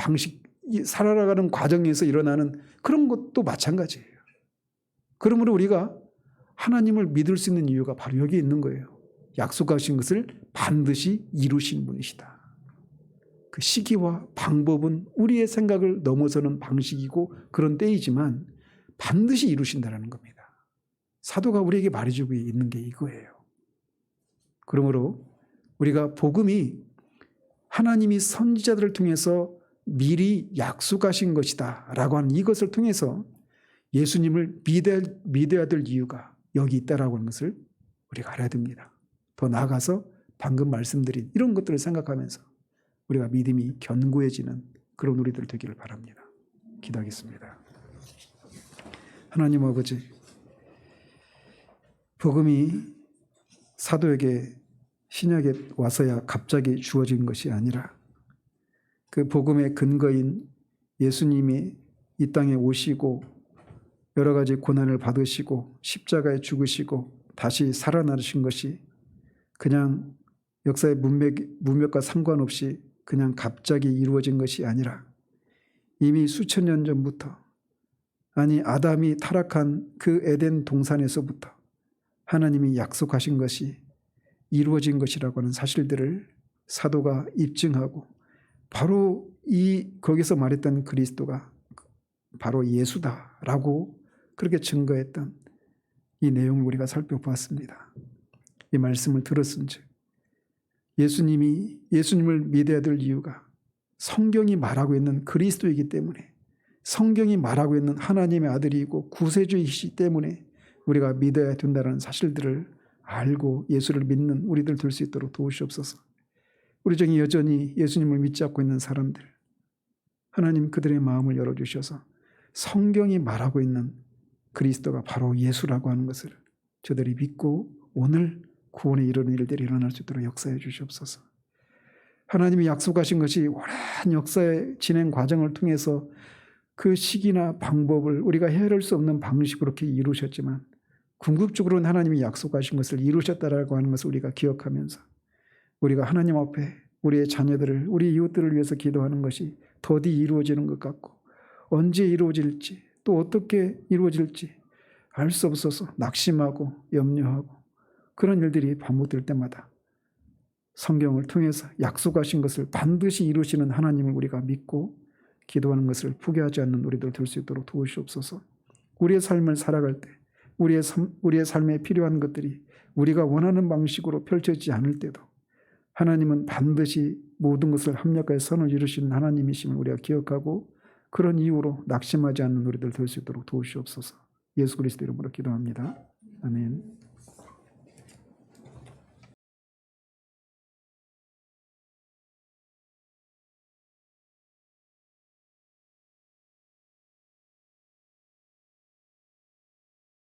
과정에서 일어나는 그런 것도 마찬가지예요. 그러므로 우리가 하나님을 믿을 수 있는 이유가 바로 여기 있는 거예요. 약속하신 것을 반드시 이루신 분이시다. 그 시기와 방법은 우리의 생각을 넘어서는 방식이고 그런 때이지만 반드시 이루신다는 겁니다. 사도가 우리에게 말해주고 있는 게 이거예요. 그러므로 우리가 복음이 하나님이 선지자들을 통해서 미리 약속하신 것이다 라고 하는 이것을 통해서 예수님을 믿어야 될 이유가 여기 있다라고 하는 것을 우리가 알아야 됩니다. 더 나아가서 방금 말씀드린 이런 것들을 생각하면서 우리가 믿음이 견고해지는 그런 우리들 되기를 바랍니다. 기도하겠습니다. 하나님 아버지, 복음이 사도에게 신약에 와서야 갑자기 주어진 것이 아니라 그 복음의 근거인 예수님이 이 땅에 오시고 여러 가지 고난을 받으시고 십자가에 죽으시고 다시 살아나신 것이 그냥 역사의 문맥과 상관없이 그냥 갑자기 이루어진 것이 아니라 이미 수천 년 전부터, 아니 아담이 타락한 그 에덴 동산에서부터 하나님이 약속하신 것이 이루어진 것이라고 하는 사실들을 사도가 입증하고 바로 거기서 말했던 그리스도가 바로 예수다라고 그렇게 증거했던 이 내용을 우리가 살펴보았습니다. 이 말씀을 들었은즉 예수님을 믿어야 될 이유가 성경이 말하고 있는 그리스도이기 때문에, 성경이 말하고 있는 하나님의 아들이고 구세주이시기 때문에 우리가 믿어야 된다는 사실들을 알고 예수를 믿는 우리들 될 수 있도록 도우시옵소서. 우리 중에 여전히 예수님을 믿지 않고 있는 사람들, 하나님 그들의 마음을 열어주셔서 성경이 말하고 있는 그리스도가 바로 예수라고 하는 것을 저들이 믿고 오늘 구원에 이르는 일들이 일어날 수 있도록 역사해 주시옵소서. 하나님이 약속하신 것이 오랜 역사의 진행 과정을 통해서 그 시기나 방법을 우리가 헤아릴 수 없는 방식으로 그렇게 이루셨지만 궁극적으로는 하나님이 약속하신 것을 이루셨다라고 하는 것을 우리가 기억하면서 우리가 하나님 앞에 우리의 자녀들을, 우리 이웃들을 위해서 기도하는 것이 더디 이루어지는 것 같고 언제 이루어질지 또 어떻게 이루어질지 알 수 없어서 낙심하고 염려하고 그런 일들이 반복될 때마다 성경을 통해서 약속하신 것을 반드시 이루시는 하나님을 우리가 믿고 기도하는 것을 포기하지 않는 우리들 될 수 있도록 도우시옵소서. 우리의 삶을 살아갈 때 우리의 삶에 필요한 것들이 우리가 원하는 방식으로 펼쳐지지 않을 때도 하나님은 반드시 모든 것을 합력하여 선을 이루시는 하나님이심을 우리가 기억하고 그런 이유로 낙심하지 않는 우리들 될 수 있도록 도우시옵소서. 예수 그리스도 이름으로 기도합니다. 아멘.